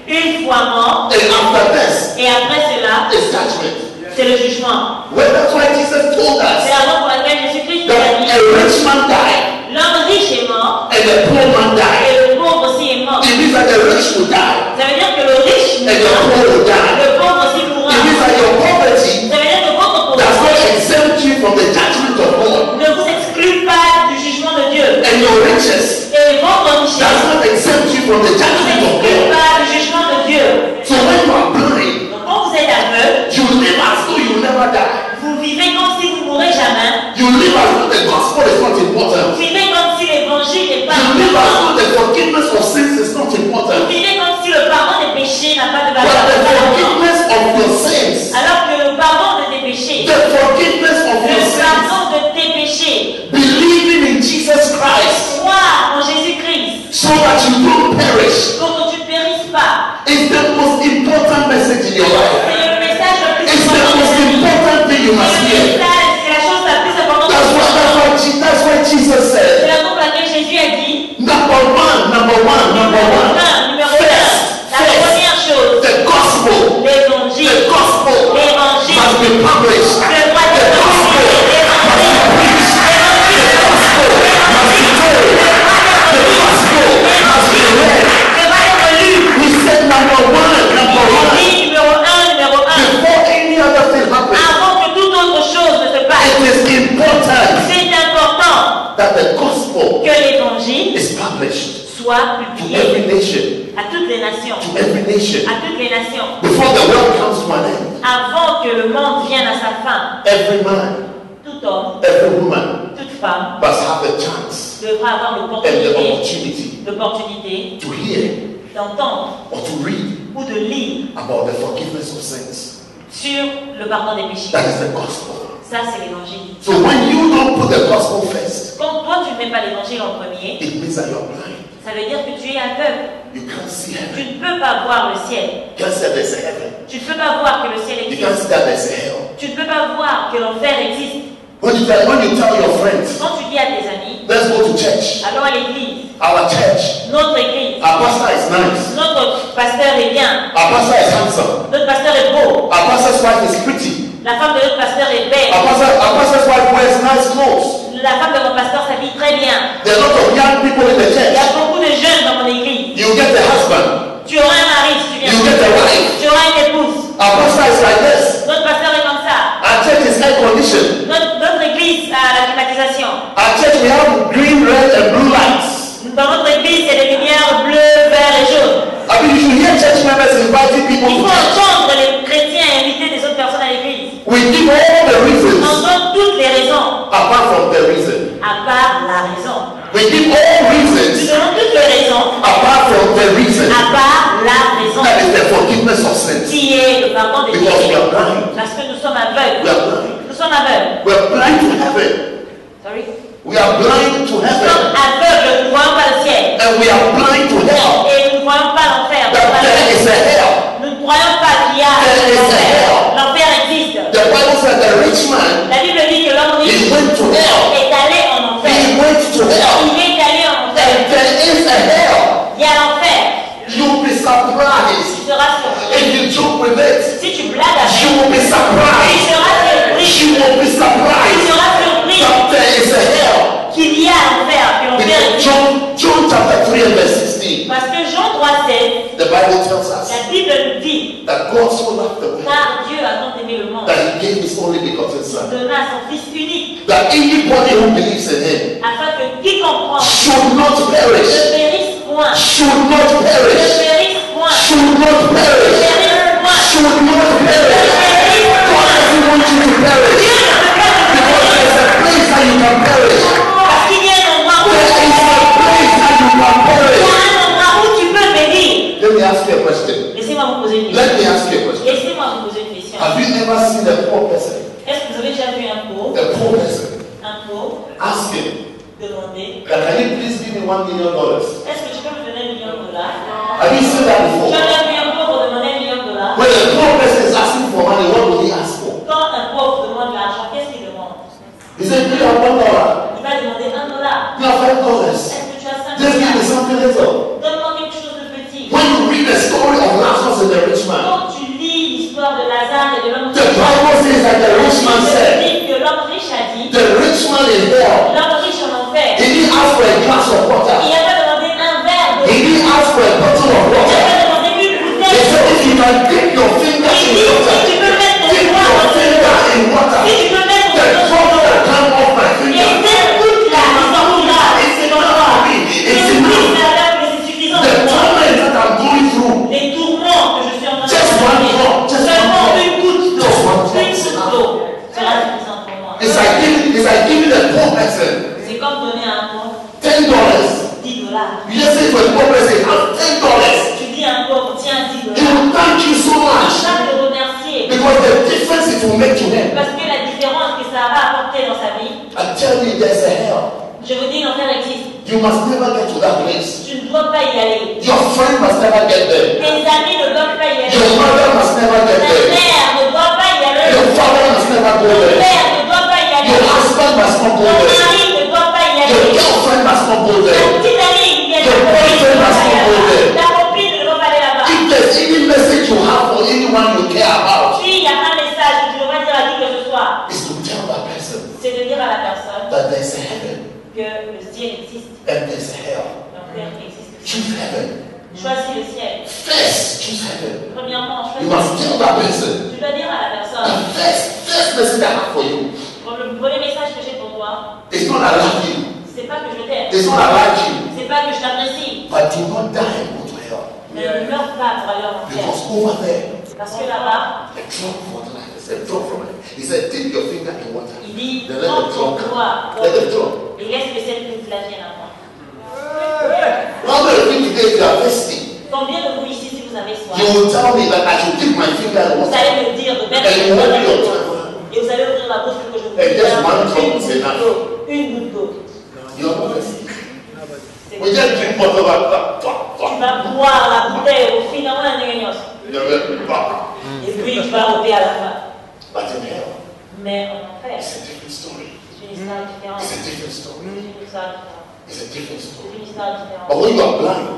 une fois mort, and after this et après cela, is judgment. c'est le jugement. Well, that's why Jesus told C'est us la raison pour laquelle Jésus-Christ nous a that dit a rich man died l'homme riche est mort and a poor man died. et le pauvre aussi est mort. It means that the rich will die Ça veut dire que le riche and the mourra, poor will die. le pauvre aussi mourra. It means that your poverty Ça veut dire que votre does pauvreté not exempt you from the judgment of God, ne vous exclut pas du jugement de Dieu. and your riches Et votre does richesse not exempt you from the ne vous judgment of exclut God. pas du jugement de Dieu. So when you are blind, Donc quand vous êtes aveugle, you live as though you never die. vous vivez comme si vous ne mourrez jamais. You live as though the gospel is not important. Vous vivez comme si l'évangile n'est pas You live as important. though the forgiveness of sins is not Vous important. vivez comme si le pardon des péchés n'a pas de But valeur. the forgiveness of your sins, Alors que le pardon de tes péchés, the forgiveness of your le sins, pardon de tes péchés, believing in Jesus Christ croire en Jésus-Christ, so that you don't perish, pour que tu ne périsses pas. is the most important message in your life. C'est le message le plus It's the important. most important thing you must C'est le hear. message, c'est la chose la plus importante. That's why Jesus C'est said, la raison pour laquelle Jésus a dit, number one, numéro 1, first, la première chose, the gospel l'évangile, l'évangile, must be published. le droit The de gospel must be preached. The gospel must be told. The gospel must be read. le droit d'être lu. We said number one, Il dit numéro 1, before any other thing happens. avant que toute autre chose ne se passe. It is important C'est important that the gospel que l'évangile is published soit to publié every nation, à toutes les nations. to every nation, À toutes les nations. before the world comes to an end. Avant que le monde vienne à sa fin, Every man, tout homme, every woman toute femme must have the chance devra avoir and the l'opportunité opportunity to hear d'entendre or to read ou de lire about the forgiveness of sins. sur le pardon des péchés. That is the gospel. Ça, c'est l'évangile. So when you don't put the gospel first, Quand toi, tu ne mets pas l'évangile en premier, it means that you're blind. ça veut dire que tu es aveugle. You can't see Tu heaven. ne peux pas voir le ciel. You can't say there's a heaven. Tu ne peux pas voir que le ciel You can't existe. see that there's a hell. Tu ne peux pas voir que l'enfer existe. When you tell your friends, Quand tu dis à tes amis, let's go to church. allons à l'église, Our church. notre église, Our pastor is nice. notre pasteur est bien, Our pastor is handsome. notre pasteur est beau, Our pastor's wife is pretty. la femme de notre pasteur est belle, Our pastor's wife wears nice clothes. la femme de mon pasteur s'habille très bien. There are a lot of young people in the Il y church. a beaucoup de jeunes dans mon église. You get the husband. Tu auras un mari si tu viens. You get the wife. Tu auras une épouse. Our pastor is like this. Notre pasteur est comme ça. Our church is air conditioned. Notre église a la climatisation. Our church we have green, red, and blue lights. Dans notre église, il y a des lumières bleues, verts et jaunes. I mean, you should hear church members inviting people Il to faut church. entendre les chrétiens inviter des autres personnes à l'église. We give all the reasons Entendre toutes les raisons, apart from the reason. à part la raison. We give all Nous reasons donnons toutes les raisons, apart from the reason. à part la raison, That is the forgiveness of sins. qui est le pardon des Because we péchés. are blind. Parce que nous sommes We aveugles. are blind. Nous sommes aveugles. We are blind to heaven. Sorry. We are blind to Nous sommes heaven. aveugles, nous ne voyons pas le ciel. And we are blind to hell. Et nous ne voyons pas l'enfer. That there is a hell. Nous ne croyons pas qu'il y a There is a l'enfer. hell. L'enfer existe. The Bible said the rich man, La Bible dit que l'homme he riche went to hell. est allé en enfer. He went to hell. Il est allé en enfer. And there is a hell. Il y a l'enfer. You'll be surprised will be Tu surprised. seras surpris. She will be Tu surprised seras surpris that there is a hell. qu'il y a l'enfer, que l'enfer Because existe. John chapter 3 and verse 16, Parce que Jean 3,16, the Bible tells us la Bible nous dit, that God so loved the world car Dieu a tant aimé le monde, that he gave his only begotten il son. donna son Fils unique, That anybody who believes in him afin que quiconque croit should not ne perish. périsse point, Should not ne perish. périsse point, Should not ne perish. périsse point, Should not perish. God doesn't want you to perish. Because there is a place that you can perish. parce qu'il y a un endroit où There is a place that you can il y perish. a un endroit où tu peux périr. Let me ask you a question. Laissez-moi vous poser une Let question. me ask you a question. Laissez-moi vous poser une question. Have you ever seen a poor person? Est-ce que vous avez déjà vu un pauvre A poor person. Ask him, demander, can you please give me $1 million? est-ce que tu peux me donner $1 million? Have you seen that before? Jamais vu un pauvre demander $1 million. When a poor person is asking for money, what will he ask for? Quand un pauvre demande de l'argent, qu'est-ce qu'il demande? He said, do you have $1? Il va demander $1. Do you have $5? Est-ce que tu as 5 Just give me $? something little. Donne-moi quelque chose de petit. When you read the story of Lazarus and the rich man, Quand tu lis l'histoire de Lazare et de l'homme the Bible says that the rich man said, que l'homme riche a dit, the rich man in hell, l'homme riche en enfer, he didn't ask for a glass of il water. n'a pas demandé un verre d'eau, He didn't ask for a bottle of il n'a water. pas demandé une He bouteille said, d'eau. if you can dip your finger Il in dit, water, si tu peux mettre ton dip doigt your dans finger l'eau, in water, si tu peux mettre the ton drop doigt will come off my et finger. cette goutte-là, cette goutte-là, It's c'est ton enough doigt. for me. Et It's oui, enough. c'est là que c'est suffisant The pour moi. torment that I'm going through, Les tourments que je suis en train de Just one passer, drop, just seulement one drop. une goutte d'eau, Just one drop. une goutte d'eau sera suffisante pour moi. it's like giving a poor person C'est comme donner à un pauvre $10. $10. You just say to a poor person, have $10. Tu dis à un pauvre, tiens $10. He will thank you so Il much va te remercier. because the difference it will make to him. Parce que la différence que ça va apporter dans sa vie, I tell you, there's a hell. je vous dis, l'enfer existe. You must never get to that place. Tu ne dois pas y aller. Your friend must never get there. Tes amis ne doivent pas y aller. Your mother must never get Ta there. mère ne doit pas y aller. Your father must never go Ton there. père ne doit pas y aller. Your husband must not go Ton there. mari ne doit pas y Your aller. girlfriend must not go Ta there. petite amie qui est Your boyfriend must not go there. ta copine ne doit pas aller là-bas. If there's any message you have for anyone you care about, Si il y a un message que tu ne vas dire à qui que ce soit, is to tell that person c'est de dire à la personne that there's a heaven que le ciel existe, and there's a hell. l'enfer existe aussi. Choose heaven. Choisis le ciel. First, choose heaven. Premièrement, You choisis. must tell that person. Tu dois dire à la personne, The first message I have for you le premier message que j'ai pour toi, is not I love you. c'est pas que je t'aime, It's not I like you. c'est pas que je t'apprécie, But do not die and go to hell. mais ne meurs pas pour aller en enfer. Because over there, Parce que là-bas, a drop of water like this, a drop from it. He said, dip your finger in water. il dit, Then let prends the ton drop doigt come. Let the drop. et laisse que cette goutte-là vienne à moi. How many of you today, if you are thirsty, Combien de vous ici, si vous avez soif, you will tell me that I should dip my finger in vous water? allez me dire de mettre And you votre won't doigt be dans on l'eau. time. Et vous allez ouvrir la bouche pour que je vous And just dise one drop une is goutte enough. d'eau. Une goutte d'eau. You are not thirsty. C'est- We just drink water like that. Tu vas boire la bouteille au final, on a une réunion. Et puis tu vas ôter à la fin. But in hell, Mais en enfer, it's a different story. c'est une histoire différente. It's a different story. C'est une histoire différente. It's a different C'est story. une histoire différente. But when you are blind,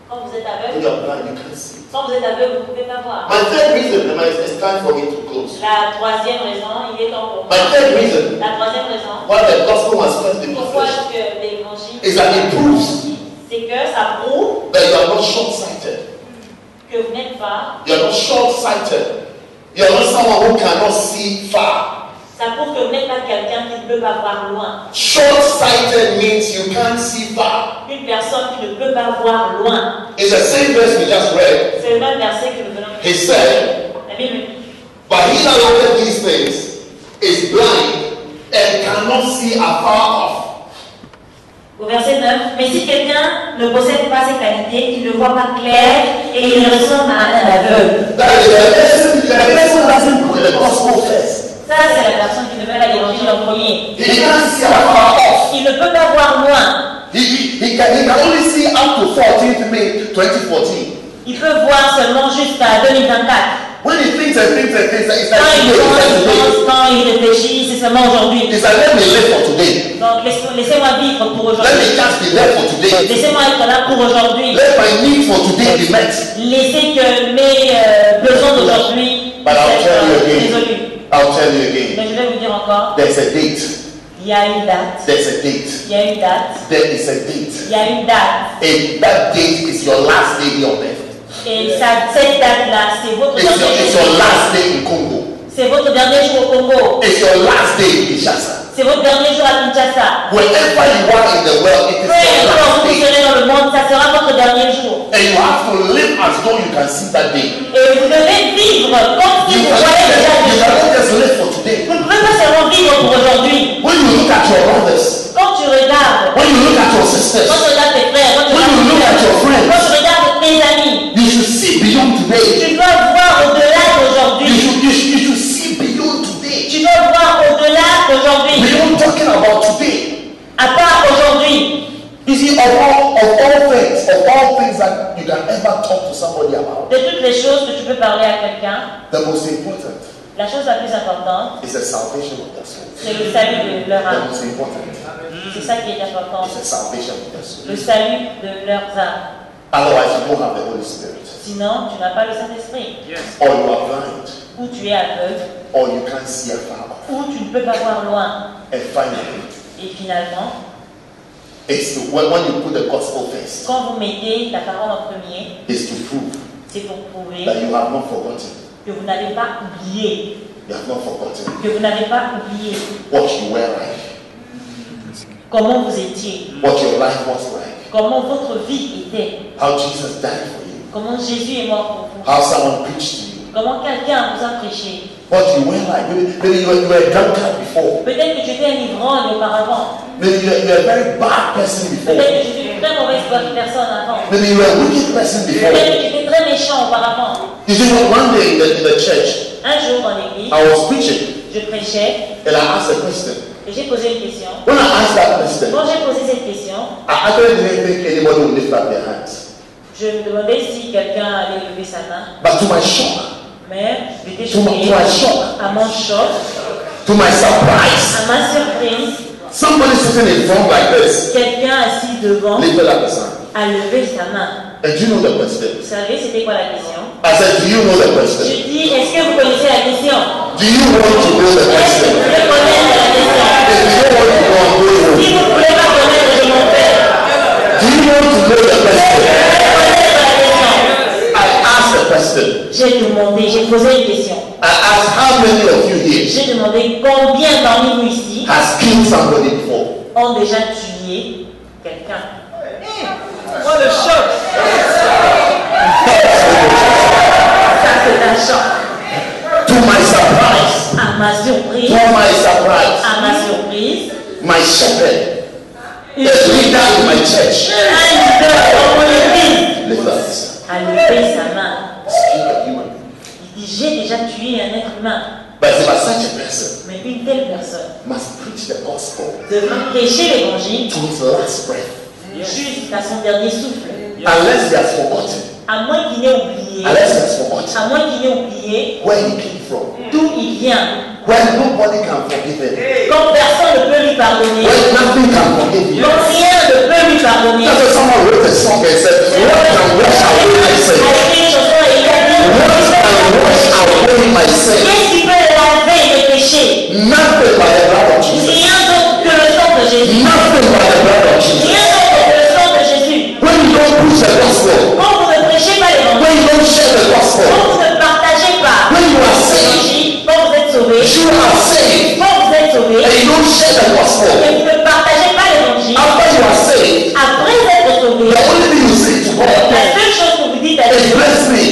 Quand vous êtes when aveugle, you are blind, you can't see. quand vous êtes aveugle, vous ne pouvez pas voir. My third reason, and it's time for me to close. La troisième raison, il est temps pour moi. My third reason La troisième raison, why the gospel was first been pourquoi preached est-ce que l'évangile, is that it proves c'est que ça prouve that you are not short-sighted. que vous n'êtes pas, You are not short-sighted. You are not someone who cannot see far. ça prouve que vous n'êtes pas quelqu'un qui ne peut pas voir loin. Short-sighted means you can't see far. Une personne qui ne peut pas voir loin. It's the same verse we just read. C'est le même verset que nous venons de He lire. said, La Bible dit, but he that loveth these things is blind and cannot see afar off. au verset 9, mais si quelqu'un ne possède pas ces qualités, il ne voit pas clair et il ressemble à un aveugle. That is the person doesn't put the gospel first. Ça, c'est la personne qui ne met pas l'évangile en premier. He can't see afar off. Il ne peut pas voir loin. He can only see up to 14th May 2014. Il peut voir seulement jusqu'à 2024. When he thinks and thinks and thinks, it's like Quand il today, pense, it's like today. quand il réfléchit, c'est seulement aujourd'hui. It's like let me live for today. Donc laissez-moi vivre pour Let aujourd'hui. me just be there for today. Laissez-moi être là pour aujourd'hui. Let my need for today be met. Laissez que mes besoins d'aujourd'hui But I'll tell you again. Résolu. I'll tell you again. Mais je vais vous dire encore, There's a date. il y a une date. There's a date. Il y a une date. There is a date. Il y a une date. And that date is your last day on earth. Et cette date-là, c'est votre It's dernier your jour. last day in Congo. C'est votre dernier jour au Congo. It's your last day in Kinshasa. C'est votre dernier jour à Kinshasa. Wherever you are in the world, it is Peu your importe last où vous day. serez dans le monde, ça sera votre dernier jour. And you have to live as though you can see that day. Et vous devez vivre comme si You vous voyez déjà le jour. cannot just live for today. Vous ne pouvez pas seulement vivre pour aujourd'hui. When you look at your brothers, Quand tu regardes, when you look at your quand sisters, tu regardes tes frères, quand tu when you look at regardes your quand friends, tu regardes tes amis, you should see beyond today. tu dois voir au-delà d'aujourd'hui. You should see beyond today. Tu dois voir au-delà d'aujourd'hui. Beyond talking about today. À part aujourd'hui. You see, of all things that you can ever talk to somebody about, De toutes les choses que tu peux parler à quelqu'un, the most important la chose la plus importante, is the salvation of their soul. c'est le salut de leur The âme. most important C'est ça qui est important. is the salvation of their soul. Le salut de leurs âmes. Otherwise, you don't have the Holy Spirit. Sinon, tu n'as pas le Saint-Esprit. Or you are blind. Ou tu es aveugle, Or you can't see afar off. ou tu ne peux pas voir loin. And finally, Et finalement, it's to, when you put the gospel first, quand vous mettez la parole en premier, is to prove c'est pour prouver that you have not forgotten. que vous n'avez pas oublié, You have not forgotten que vous n'avez pas oublié what you were like, comment vous étiez, what your life was like, comment votre vie était, how Jesus died for you, comment Jésus est mort pour vous, how someone preached to you, comment quelqu'un vous a prêché. what you were like. Maybe you were a drunkard before. Peut-être que tu étais un ivrogne auparavant. Maybe you were a very bad person before. Peut-être que tu étais une très mauvaise personne avant. Maybe you were a wicked person before. Peut-être que tu étais très méchant auparavant. You see, one day in the church, Un jour dans l'église, I was preaching je prêchais and I asked a question. et j'ai posé une question. When I asked that question, Quand j'ai posé cette question, I actually didn't think anybody would lift up their hands. je me demandais si quelqu'un allait lever sa main. But to my shock, Mais j'étais to choquée. my shock, À mon choc, to my surprise, à ma surprise, somebody sitting in front like this quelqu'un assis devant lifted up his hand. a levé sa main. And do you know the question? Vous savez, c'était quoi la question? I said, do you know the Je question? dis, est-ce que vous connaissez la question? Do you want to know the Est-ce que question? vous voulez connaître la question? If you don't want to know, I'm going home. Si vous ne voulez pas connaître, je m'en vais. Do you want to know the question? Connaître la question. I asked the question. J'ai demandé, j'ai posé une question. I asked how many of you here J'ai demandé combien parmi vous ici has killed somebody before? ont déjà tué quelqu'un. What a shock! Ça, c'est un choc. To my surprise, À ma surprise, my my shepherd, une the leader in my church, un leader dans mon église lifted up his hand. a levé sa main. Speak a human. Il dit, j'ai déjà tué un être humain. But such a person Mais une telle personne must preach the gospel devra prêcher l'évangile to his last breath. jusqu'à son dernier souffle. Unless he has forgotten, À moins qu'il n'ait oublié, unless he has forgotten à moins qu'il n'ait oublié where he came from, d'où il vient. when nobody can forgive him, Quand personne ne peut lui pardonner, when nothing can forgive you. quand rien ne peut lui pardonner. That's why someone wrote a song and said, what can wash away my sin? A écrit une chanson et il a dit, What can wash away my sin? qu'est-ce qui peut laver les péchés? Nothing but the blood of Jesus. Rien d'autre que le sang de Jésus. Nothing but the blood of Jesus. Rien d'autre que le sang de Jésus. When you don't preach the gospel, Quand vous ne prêchez pas l'évangile, when you don't share the gospel, quand vous ne partagez pas when you are saved, l'évangile, quand vous êtes sauvés, you are saved, quand vous êtes sauvés, and you don't share the gospel, et vous ne partagez pas l'évangile, after you are saved, après être sauvés, the only thing you say to la God seule chose que vous dites à is Dieu, bless me,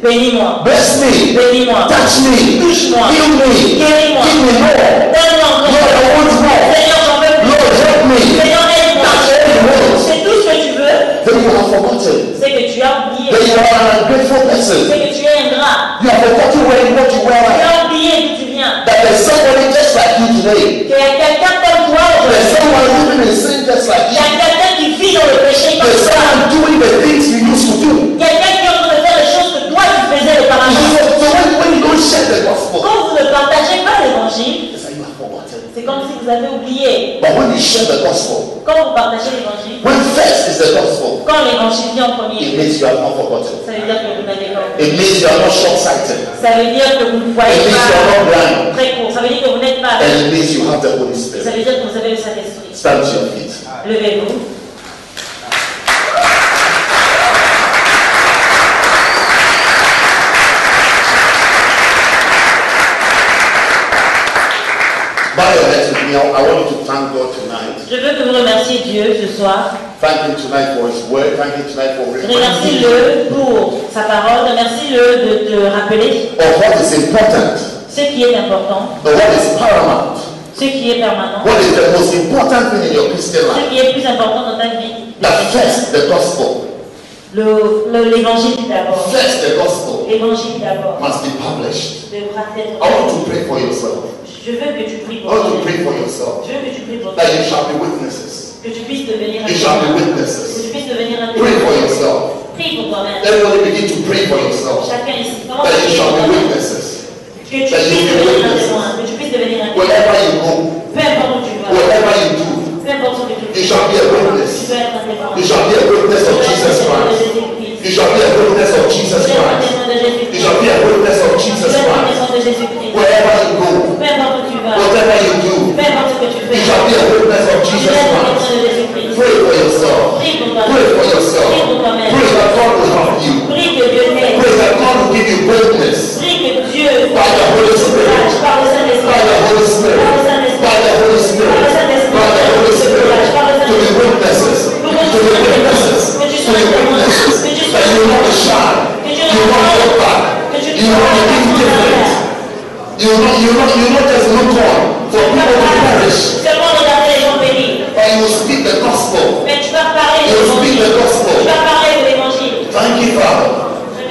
bénis-moi, bless me, bénis-moi, touch me, touche-moi, heal me, guéris-moi, give me more. donne-moi encore. Lord, I want more. Seigneur, j'en veux plus. Lord, help me. Seigneur, aide-moi. That's all you want. C'est tout ce que tu veux, Then you have forgotten. c'est que tu as oublié, Then you are an ungrateful c'est person. que tu es ingrat, You have forgotten what you were tu like. as oublié d'où tu viens, That there's somebody just like you today. qu'il y a quelqu'un comme toi There's aujourd'hui, someone living in sin just like il y you. a quelqu'un qui vit dans le péché comme There's toi, someone doing the things you used to do. quelqu'un qui est en train de faire les choses que toi tu faisais auparavant. So when you don't share the gospel, Quand vous ne partagez pas l'évangile, it's like you have forgotten. c'est comme si vous avez oublié. But when you share the gospel, Quand vous partagez l'évangile, when first is the gospel, quand l'évangile vient en premier it lieu, means you have not forgotten. ça veut dire que vous n'avez pas It means you are not short-sighted. Ça veut dire que vous ne It voyez means you are not pas blind. très court. Ça veut dire que vous n'êtes pas. And it means you have the Holy Ça Spirit. veut dire que vous avez le Saint-Esprit. Stand to your feet. Levez-vous. Bow your heads with me. I want you to thank God tonight. Je veux que vous remerciez Dieu ce soir. Thank Him tonight for His word. Thank Him tonight for reminding you Remercie-le pour sa parole. Remercie-le de te rappeler of what is important, ce qui est important, of what is paramount, ce qui est permanent, what is the most important thing in your Christian ce life. qui est plus important dans ta vie. That first, the gospel. L'évangile d'abord. First, the gospel L'évangile d'abord must be published. devra être. I want to pray for yourself. Je veux que tu pries I pour want to toi. pray for yourself. Je veux que tu pries pour toi. That you shall be witnesses. Que tu puisses devenir un You shall be témoin. Que witnesses. tu puisses devenir un Pray for témoin. yourself. Prie pour toi-même. Everybody begin to pray for yourself. Chacun ici. Comment That you prier shall pour be toi-même? witnesses. Que tu puisses devenir un témoin. Que tu puisses devenir un témoin. Wherever you go, Peu importe où tu vas. whatever you do, Peu importe ce que tu you fais. shall be a Tu witness. peux être un témoin. You shall be a witness of Tu peux être Jesus un témoin de Christ. Jésus-Christ. You shall be a witness of Jesus Tu peux être un Christ. témoin de You Jésus-Christ. shall be a witness of Tu Jesus peux être un Christ. témoin de Jésus-Christ. Wherever you go, Peu importe où tu vas. whatever you do, Peu importe ce que tu fais. you shall be a witness of Tu Jesus peux être un témoin Christ. de Jésus-Christ. Pray for yourself. Prie pour Pray toi-même. for yourself. Prie pour toi-même. Pray that God will help you. Prie que Dieu t'aide. Pray that God will give you boldness Prie que Dieu by the Holy Spirit. par le By Saint-Esprit. the Holy Spirit. Par le Saint-Esprit. By the Holy Spirit. By the Holy Spirit. To be witnesses. To be witnesses. To be witnesses. That you will not be shy. You will not look back. You will not be different. You will not just look on for people to perish. Seulement regarder les gens bénis. But you will speak the gospel. Mais tu vas parler de You will speak the l'évangile. gospel. Tu vas parler de l'évangile. Thank you, Father.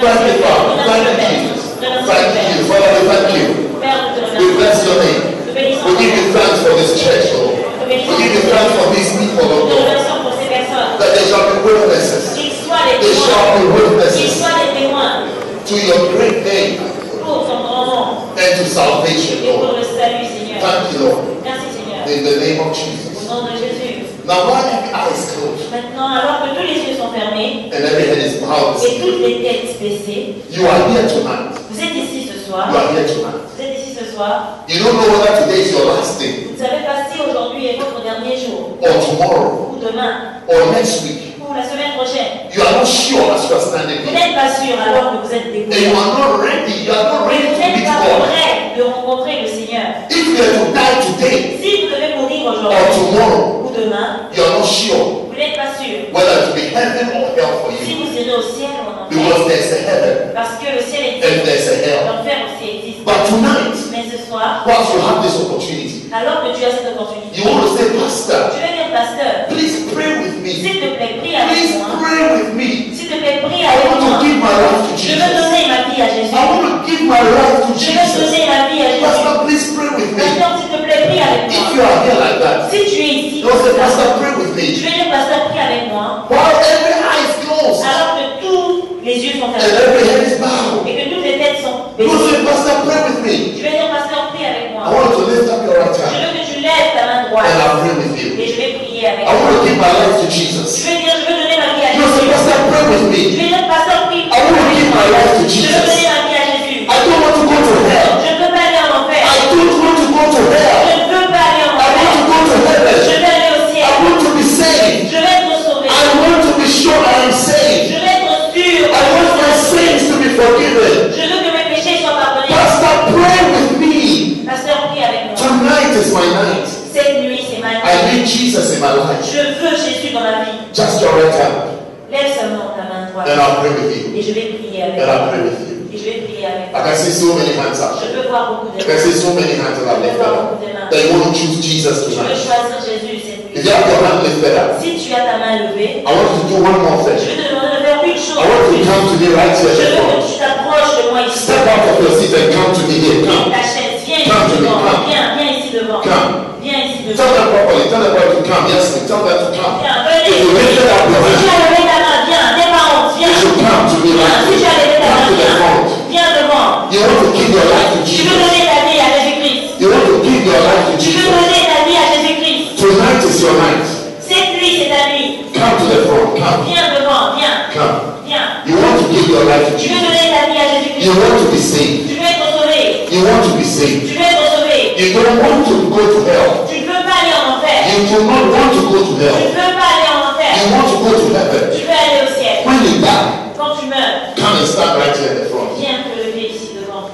Thank you, Father. Thank you, Jesus. Thank you, Jesus. Father, we thank you. Père, nous te We remercions. bless your name. Nous bénissons We give you thanks for this church, Lord. Nous We bénissons give you thanks for these people, Nous Lord te God. remercions pour ces personnes. That they shall be witnesses. Qu'ils soient des They shall témoins. be Qu'ils witnesses soient des témoins to your great name pour ton grand nom and to salvation, et pour Lord. le salut, Seigneur. Thank you, Lord. Merci, Seigneur. In the name of Au Jesus. nom de Jésus. Now, while every eye is closed Maintenant, alors que tous les yeux sont fermés and every head is bowed, et toutes les têtes baissées, you are here tonight. vous êtes ici ce soir. You are here tonight. Vous êtes ici ce soir. You don't know whether today is your last day Vous ne savez pas si aujourd'hui est votre dernier jour, or tomorrow ou demain, or next week. ou la semaine prochaine. You are not sure as you are standing Vous here. n'êtes pas sûr alors que vous êtes And you dégoûté. are not ready. You are not ready Vous to n'êtes meet pas God. prêt de rencontrer le Seigneur. If you are to die today Si vous devez mourir or aujourd'hui tomorrow, ou demain, you are not sure vous n'êtes pas sûr whether it will be heaven or hell for si you. vous irez au ciel ou en Because enfer. there's a heaven Parce que le ciel and existe, there's a hell. l'enfer aussi existe. But tonight, Mais ce soir, whilst you have this opportunity, alors que tu as cette opportunité, you want to say, Pastor, tu veux dire, pasteur, please pray with me. s'il te plaît, prie avec Please moi. pray with me. S'il te plaît, prie I avec want moi. to give my life to Je Jesus. veux donner ma vie à Jésus. I want to give my life to Je veux Jesus. donner ma vie à Jésus. Pastor, please pray with me. Pasteur, s'il te plaît, prie avec If you moi. are here like that, Si tu es ici, you will say, Pastor, pray with je me. vais dire, pasteur, prie avec moi. While every eye is closed Alors que tous les yeux sont and fermés every head is bowed, et que toutes les têtes sont you will baissées, say, Pastor, pray with me. je vais dire, pasteur, prie avec I moi. want you to lift up your right Je hand veux que tu lèves ta main and droite I'll pray with you. et je vais prier avec I want to toi. give my life to Je Jesus. vais dire, je veux donner ma vie à You will say, Jésus. Pastor, pray with Je me. vais dire, pasteur, prie. I want to give my life to Je veux Jesus. donner ma vie à Jésus. I don't want to go to hell. Je ne veux pas aller en enfer. I don't want to go to Je hell. ne veux pas aller en I want to enfer. go to Je heaven. vais aller au I ciel. want to be saved. Je vais être sauvé. I want to be sure I am saved. Je vais être sûr. I want my sins to be forgiven. Je veux que mes péchés soient pardonnés. Pastor, pray with me. Pasteur, prie avec moi. Tonight is my night. Cette nuit, c'est ma I nuit. need Jesus in my life. Je veux Jésus dans ma vie. Just your right hand. Lève seulement ta main droite. And I'll pray with you. Et je vais prier avec And I'll toi. pray with you. Et je vais prier avec I toi. can see so many hands up. Je veux voir beaucoup de I can see so many hands that are lifted up. That you want to choose Jesus Je veux tonight. choisir Jésus cette If nuit. you have your hand lifted up, Si tu as ta main levée, I want you to do one more je thing. vais te demander de faire une chose. I want you to come to me right here Je at the veux que front. tu t'approches de moi ici. Step out of your seat and come to me here. Viens Come. ta chaise, viens Come to ici me, devant. come. Viens ici devant. Come. Viens ici Tell devant. them properly. Tell them to come. Yes, tell them to come. Viens, venez. If you lifted up your Si tu hand, as levé ta main, viens, n'aie pas honte, you viens. should come to me Viens, right si tu as here. levé ta Come main, to the viens. front. Viens devant. You want to give your life to Tu veux Jesus. donner ta vie à Jésus-Christ. You want to give your life to Tu veux Jesus. donner ta vie à Jésus-Christ. Tonight is your night. Cette nuit, c'est ta nuit. Come to the front. Come. Viens devant, viens. Come. Viens. You want to give your life to Tu veux Jesus. donner ta vie à You want to be saved. Tu veux être sauvé. You want to be saved. Tu veux être sauvé. You don't want to go to hell. Tu ne veux pas aller en enfer. You do not want to go to Tu ne hell. veux pas aller en enfer. You want to go to heaven. Tu veux aller au ciel. When you die, Quand tu meurs, come and stand right here at the front. viens te lever ici devant.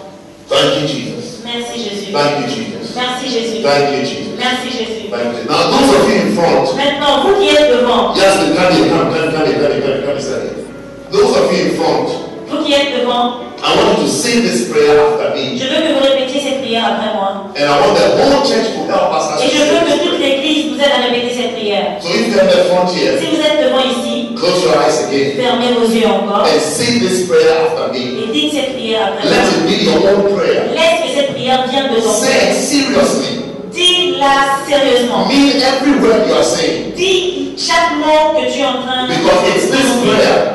Thank you, Jesus. Merci Jésus. Thank you, Jesus. Merci Jésus. Thank you, Jesus. Merci Jésus. Thank you. Now, those of you in front, Maintenant, vous qui êtes devant, yes, come here. Those of you in front, vous qui êtes devant, I want you to say this prayer after me. je veux que vous répétiez cette prière après moi. And I want the whole church to help us as Et we je veux say que this. toute l'église vous aide à répéter cette prière. So if you're in the front here, Si vous êtes devant ici, close your eyes again fermez vos yeux encore and say this prayer after me. et dites cette prière après Let moi. it be your own prayer. Laisse que cette prière vienne de ton Say it cœur. seriously. Dis-la sérieusement. Mean every word you are saying. Dis chaque mot que tu es en train de Because it's this prayer.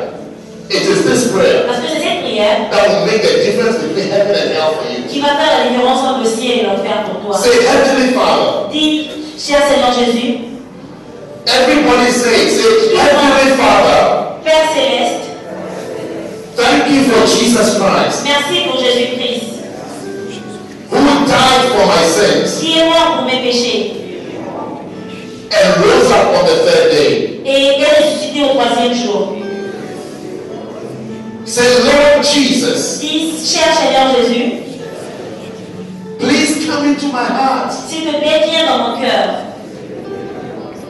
It is this prayer Parce que c'est cette prière that will make the difference between heaven and hell for you. qui va faire la différence entre le ciel et l'enfer pour toi. Say, Heavenly Father. Dis, cher Seigneur Jésus, Everybody say it. Say, Heavenly Father. Père Céleste, Thank you for Jesus Christ, merci pour Jésus-Christ, who died for my sins qui est mort pour mes péchés and rose up on the third day. et est ressuscité au troisième jour. Say, Lord Jesus, Dis, cher Seigneur Jésus, please come into my heart. s'il te plaît, viens dans mon cœur.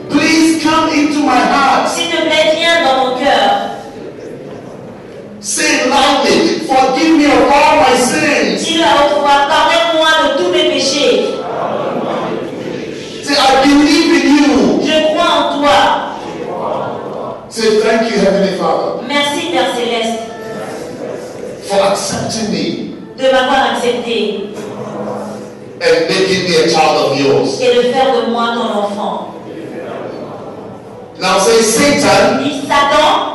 Please come into my heart. S'il te plaît, viens dans mon cœur. Say it loudly. Forgive me of all my sins. Dis-le à haute voix, pardonne-moi de tous mes péchés. Say, I believe in you. Je crois en toi. Say, thank you, Heavenly Father, Merci, Père Céleste, for accepting me de m'avoir accepté and making me a child of yours. et de faire de moi ton enfant. Now say, Satan. Dis, Satan,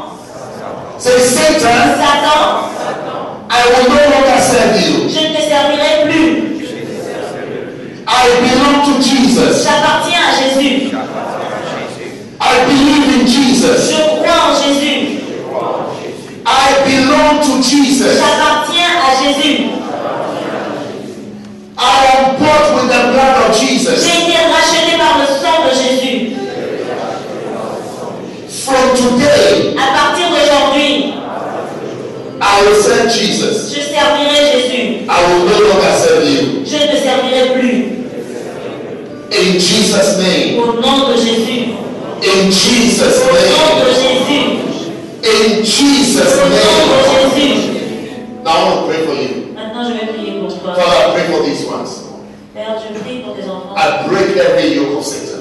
Say, Satan, Satan, I will no longer serve you. je ne te servirai plus. I belong to Jesus. J'appartiens à Jésus. I believe in Jesus. Je crois en Jésus. I belong to Jesus. J'appartiens à Jésus. I am bought with the blood of Jesus. J'ai été racheté par le sang de Jésus. From today, À partir d'aujourd'hui, I will serve Jesus. je servirai Jésus. I will no longer serve you. Je ne te servirai plus. In Jesus' name. Au nom de Jésus. In Jesus' Au nom de name. Jésus. In Jesus' Au nom name. de Jésus. Now I want to pray for you. Maintenant, je vais prier pour toi. Father, I pray for these ones. Père, je prie pour tes enfants. I break every yoke of Satan.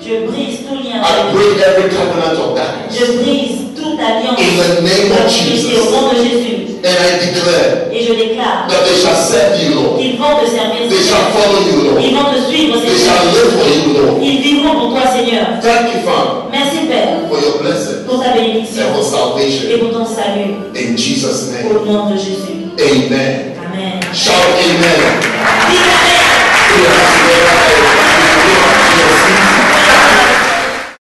Je brise tout lien I avec break every covenant of darkness. Je brise toute alliance In the name of Jesus. au nom de Jésus. And I declare Et je déclare that they shall serve you, Lord. qu'ils vont te servir, They shall Seigneur. follow you, Lord. Ils vont te suivre, They shall Seigneur. live for you, Lord. Ils vivront pour toi, Seigneur. Thank you, Father, Merci, Père, for your blessing pour ta bénédiction and for et salvation. pour ton salut. In Jesus' name. Au nom de Jésus. Amen. Amen. Shout